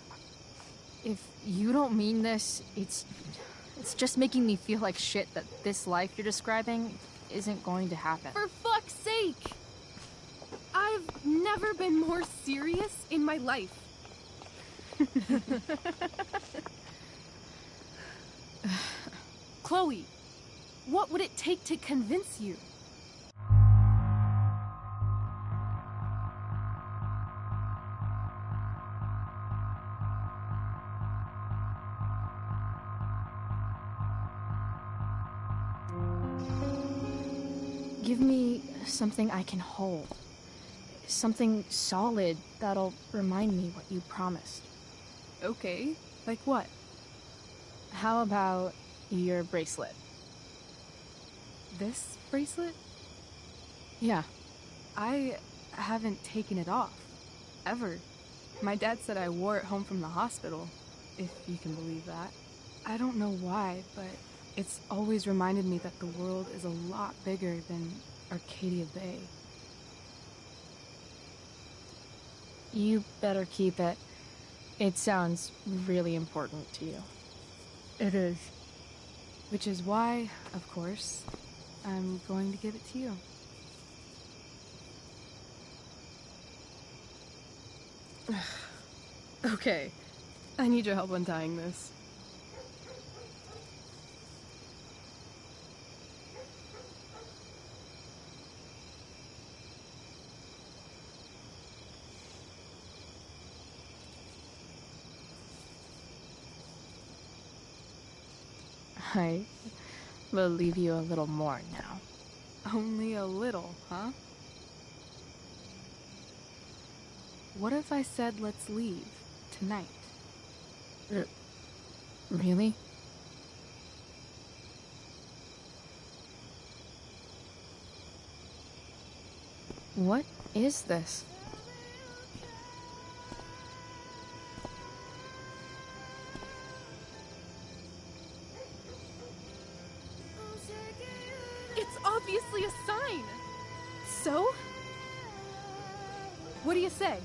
If you don't mean this, it's just making me feel like shit that this life you're describing isn't going to happen. For fuck's sake! I've never been more serious in my life. Chloe, what would it take to convince you? Give me something I can hold. Something solid that'll remind me what you promised. Okay, like what? How about your bracelet? This bracelet? Yeah. I haven't taken it off. Ever. My dad said I wore it home from the hospital, if you can believe that. I don't know why, but it's always reminded me that the world is a lot bigger than Arcadia Bay. You better keep it. It sounds really important to you. It is. Which is why, of course, I'm going to give it to you. Okay, I need your help untying this. I believe you a little more now. Only a little, huh? What if I said let's leave tonight? Really? What is this? It's obviously a sign! So? What do you say?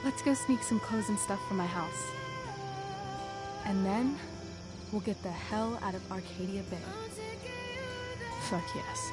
Let's go sneak some clothes and stuff from my house. And then, we'll get the hell out of Arcadia Bay. Fuck yes.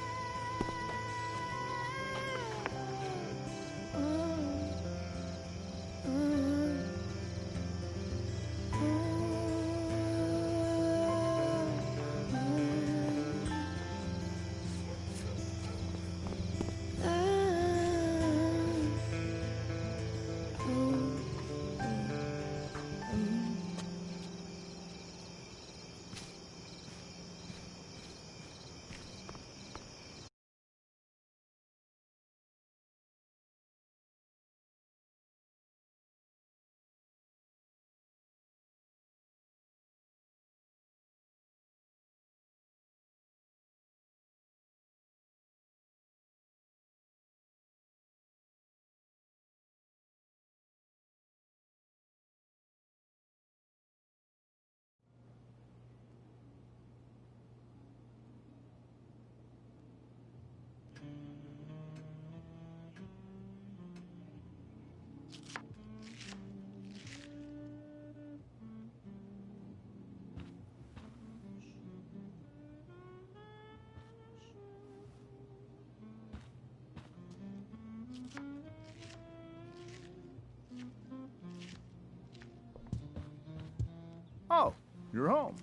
Oh, you're home.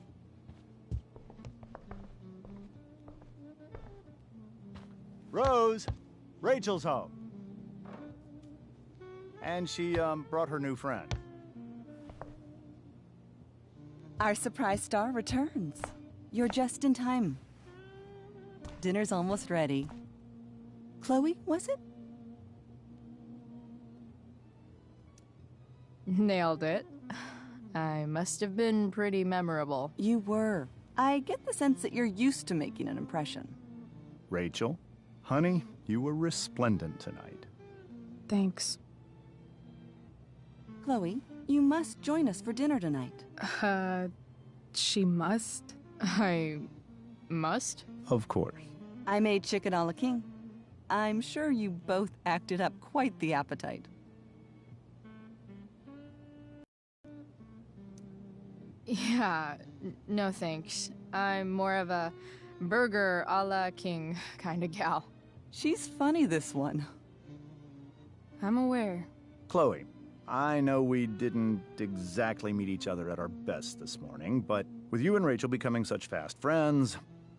Rose, Rachel's home. And she, brought her new friend. Our surprise star returns. You're just in time. Dinner's almost ready. Chloe, was it? Nailed it. I must have been pretty memorable. You were. I get the sense that you're used to making an impression. Rachel, honey, you were resplendent tonight. Thanks. Chloe, you must join us for dinner tonight. She must? I must? Of course. I made chicken a la king. I'm sure you both acted up quite the appetite. Yeah, no thanks. I'm more of a burger a la king kind of gal. She's funny, this one. I'm aware. Chloe, I know we didn't exactly meet each other at our best this morning, but with you and Rachel becoming such fast friends,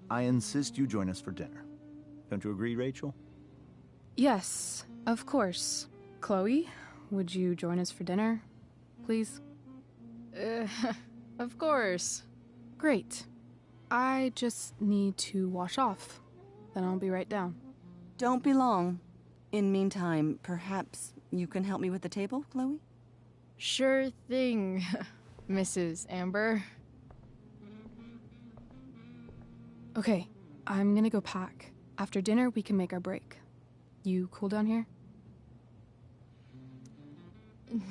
I insist you join us for dinner. Don't you agree, Rachel? Yes, of course. Chloe, would you join us for dinner, please? Of course. Great. I just need to wash off. Then I'll be right down. Don't be long. In meantime, perhaps you can help me with the table, Chloe? Sure thing, Mrs. Amber. Okay, I'm gonna go pack. After dinner, we can make our break. You cool down here?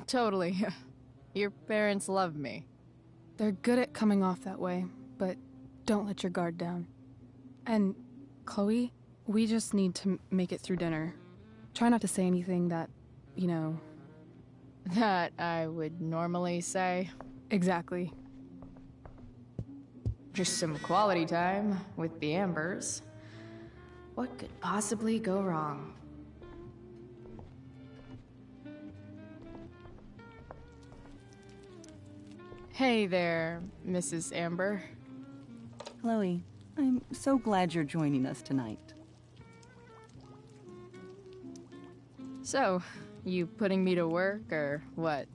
Totally. Your parents love me. They're good at coming off that way, but don't let your guard down. And, Chloe, we just need to make it through dinner. Try not to say anything that, you know... That I would normally say. Exactly. Just some quality time with the Ambers. What could possibly go wrong? Hey there, Mrs. Amber. Chloe, I'm so glad you're joining us tonight. So, you putting me to work, or what?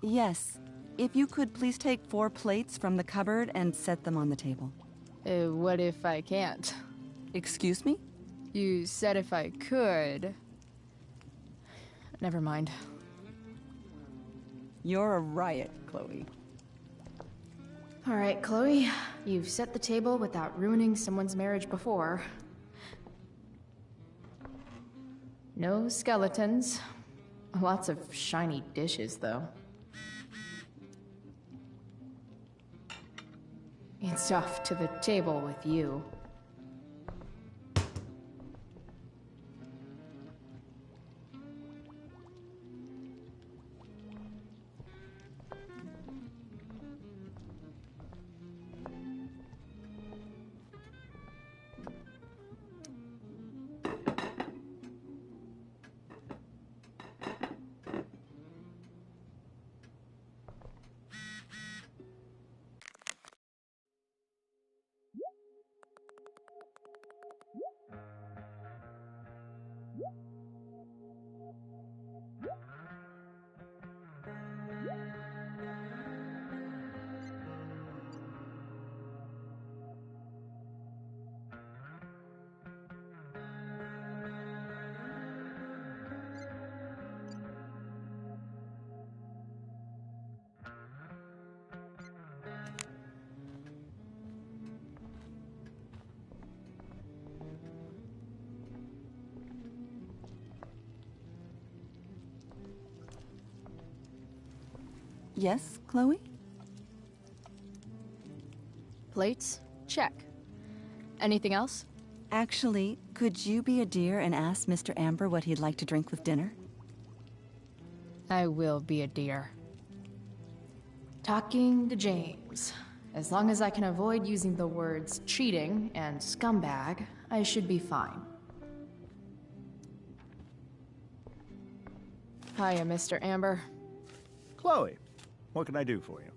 Yes. If you could please take 4 plates from the cupboard and set them on the table. What if I can't? Excuse me? You said if I could. Never mind. You're a riot, Chloe. All right, Chloe. You've set the table without ruining someone's marriage before. No skeletons. Lots of shiny dishes, though. It's off to the table with you. Yes, Chloe? Plates? Check. Anything else? Actually, could you be a dear and ask Mr. Amber what he'd like to drink with dinner? I will be a dear. Talking to James. As long as I can avoid using the words cheating and scumbag, I should be fine. Hiya, Mr. Amber. Chloe, what can I do for you?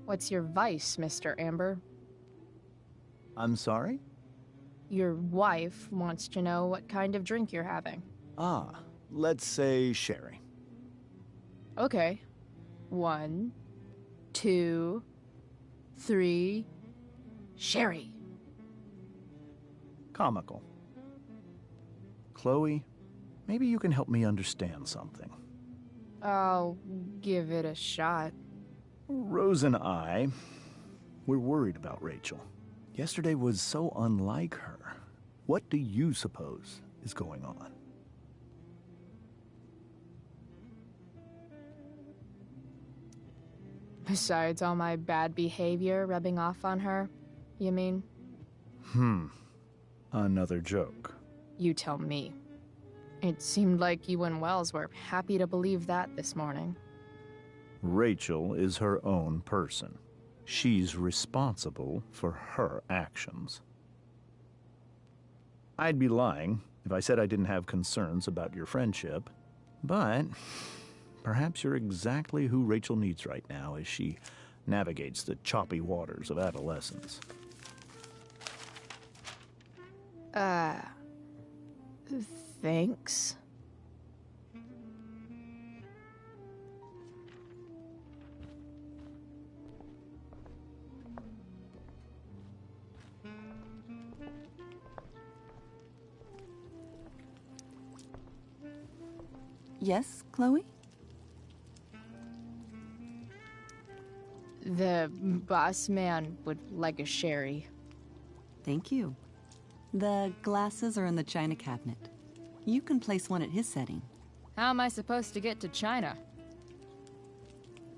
What's your vice, Mr. Amber? I'm sorry? Your wife wants to know what kind of drink you're having. Ah, let's say sherry. Okay. 1, 2, 3... Sherry. Comical. Chloe, maybe you can help me understand something. I'll give it a shot. Rose and I, we're worried about Rachel. Yesterday was so unlike her. What do you suppose is going on? Besides all my bad behavior rubbing off on her, you mean? Another joke. You tell me. It seemed like you and Wells were happy to believe that this morning. Rachel is her own person. She's responsible for her actions. I'd be lying if I said I didn't have concerns about your friendship, but perhaps you're exactly who Rachel needs right now as she navigates the choppy waters of adolescence. Thanks. Yes, Chloe? The boss man would like a sherry. Thank you. The glasses are in the china cabinet. You can place one at his setting. How am I supposed to get to China?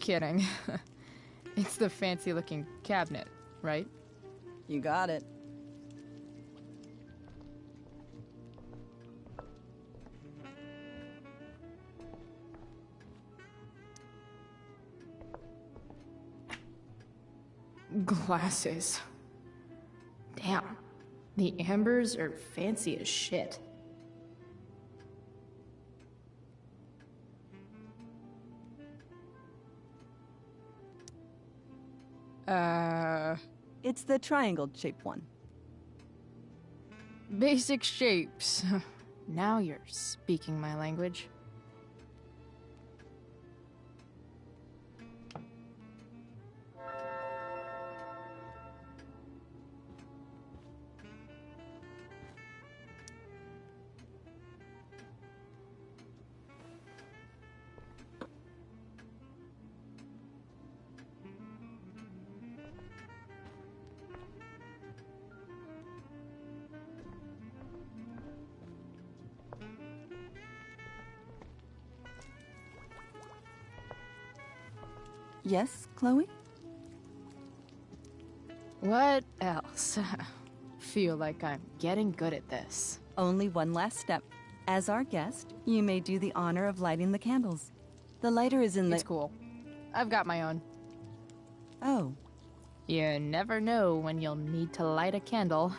Kidding. It's the fancy-looking cabinet, right? You got it. Glasses. Damn. The Ambers are fancy as shit. It's the triangle-shaped one. Basic shapes. Now you're speaking my language. Yes, Chloe? What else? Feel like I'm getting good at this. Only one last step. As our guest, you may do the honor of lighting the candles. The lighter is in the... It's cool. I've got my own. Oh. You never know when you'll need to light a candle,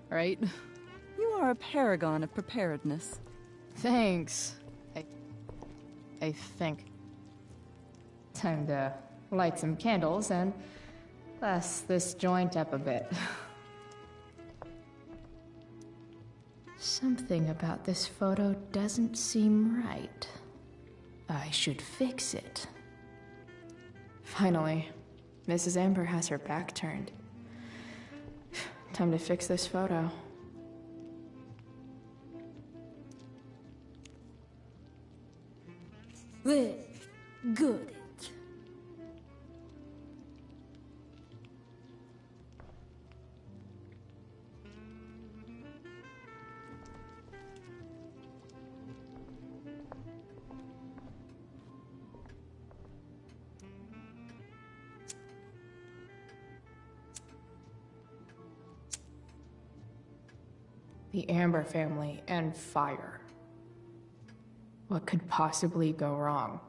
right? You are a paragon of preparedness. Thanks. I think. Time to light some candles and bless this joint up a bit. Something about this photo doesn't seem right. I should fix it. Finally, Mrs. Amber has her back turned. Time to fix this photo. Well, good. The Amber family and fire. What could possibly go wrong?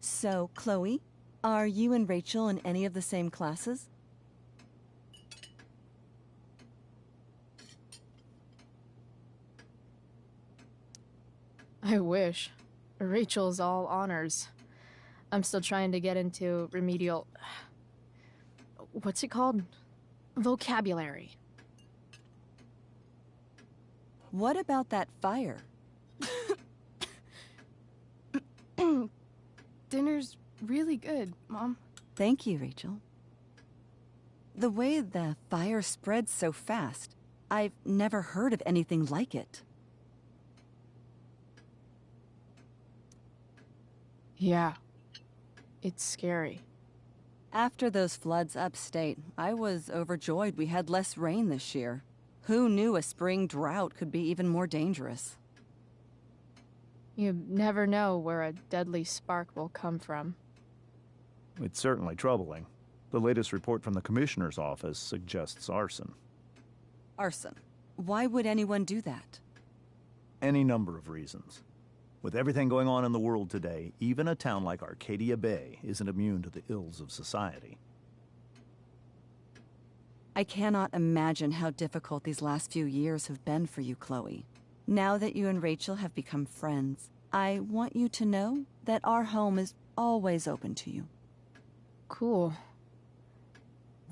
So, Chloe, are you and Rachel in any of the same classes? I wish. Rachel's all honors. I'm still trying to get into remedial... What's it called? Vocabulary. What about that fire? Dinner's really good, Mom. Thank you, Rachel. The way the fire spreads so fast, I've never heard of anything like it. Yeah. It's scary. After those floods upstate, I was overjoyed we had less rain this year. Who knew a spring drought could be even more dangerous? You never know where a deadly spark will come from. It's certainly troubling. The latest report from the Commissioner's office suggests arson. Arson? Why would anyone do that? Any number of reasons. With everything going on in the world today, even a town like Arcadia Bay isn't immune to the ills of society. I cannot imagine how difficult these last few years have been for you, Chloe. Now that you and Rachel have become friends, I want you to know that our home is always open to you. Cool.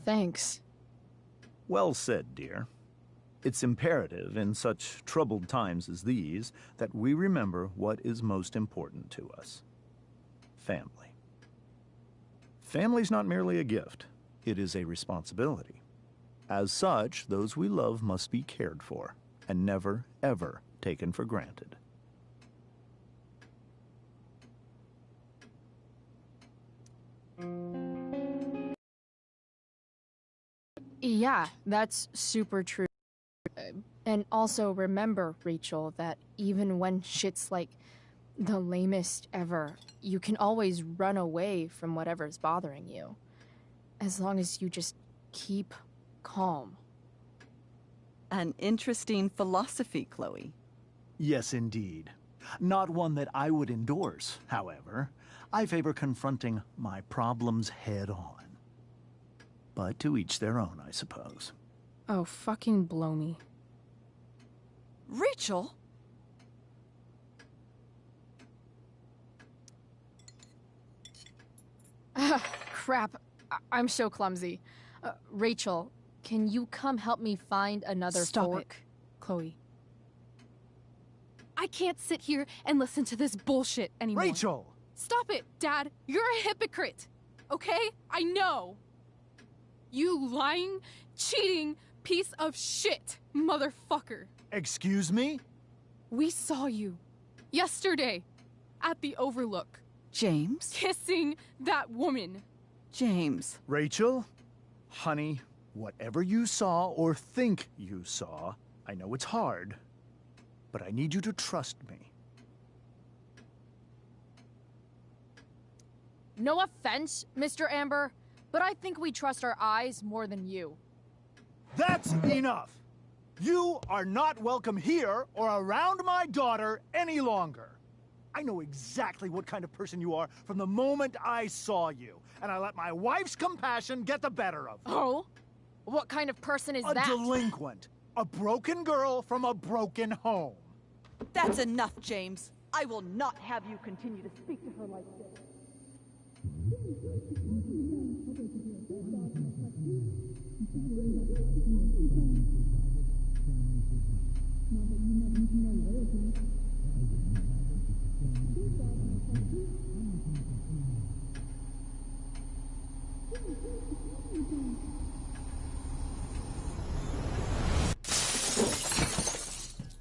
Thanks. Well said, dear. It's imperative in such troubled times as these that we remember what is most important to us. Family. Family's not merely a gift, it is a responsibility. As such, those we love must be cared for and never, ever taken for granted. Yeah, that's super true. And also remember, Rachel, that even when shit's like the lamest ever, you can always run away from whatever's bothering you. As long as you just keep calm. An interesting philosophy, Chloe. Yes, indeed. Not one that I would endorse, however. I favor confronting my problems head on. But to each their own, I suppose. Oh, fucking blow me. Rachel? Crap. I'm so clumsy. Rachel, can you come help me find another Stop fork? it, Chloe. I can't sit here and listen to this bullshit anymore. Rachel! Stop it, Dad. You're a hypocrite. Okay? I know. You lying, cheating piece of shit, motherfucker. Excuse me? We saw you yesterday at the Overlook. James? Kissing that woman. James. Rachel? Honey, whatever you saw or think you saw, I know it's hard, but I need you to trust me. No offense, Mr. Amber, but I think we trust our eyes more than you. That's enough! You are not welcome here or around my daughter any longer. I know exactly what kind of person you are from the moment I saw you, and I let my wife's compassion get the better of me. Oh? What kind of person is that? A delinquent. A broken girl from a broken home. That's enough, James. I will not have you continue to speak to her like this.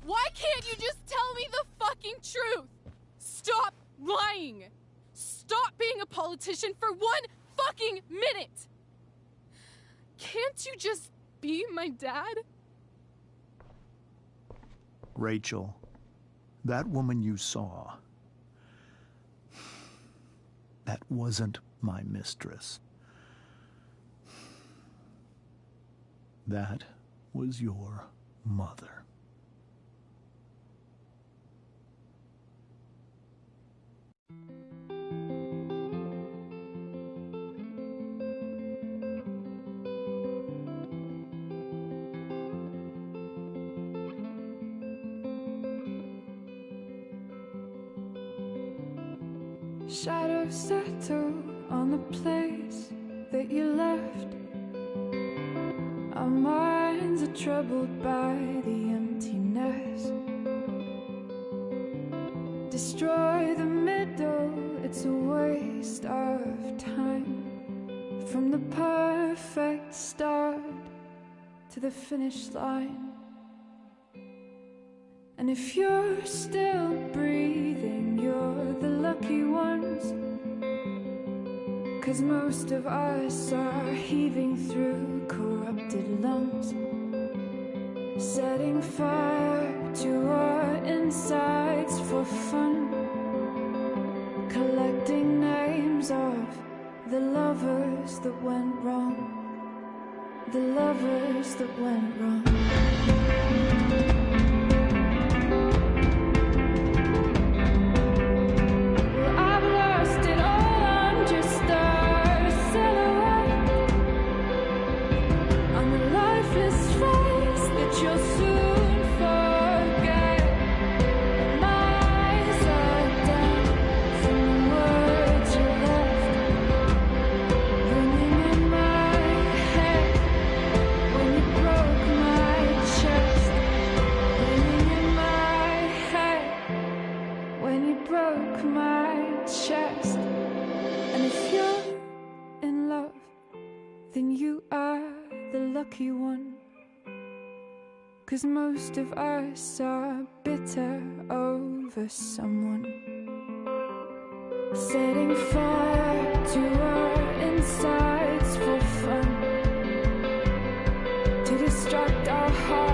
Why can't you just tell me the fucking truth? Stop lying. Stop being a politician for 1 fucking minute. Can't you just be my dad? Rachel, that woman you saw, that wasn't my mistress. That was your mother. Shadows settle on the place that you left. Our minds are troubled by the emptiness. Destroy the middle, it's a waste of time. From the perfect start to the finish line. And if you're still breathing, you're the lucky ones. 'Cause most of us are heaving through corrupted lungs, setting fire to our insides for fun, collecting names of the lovers that went wrong, the lovers that went wrong. Lucky one, 'cause most of us are bitter over someone, setting fire to our insides for fun, to distract our hearts.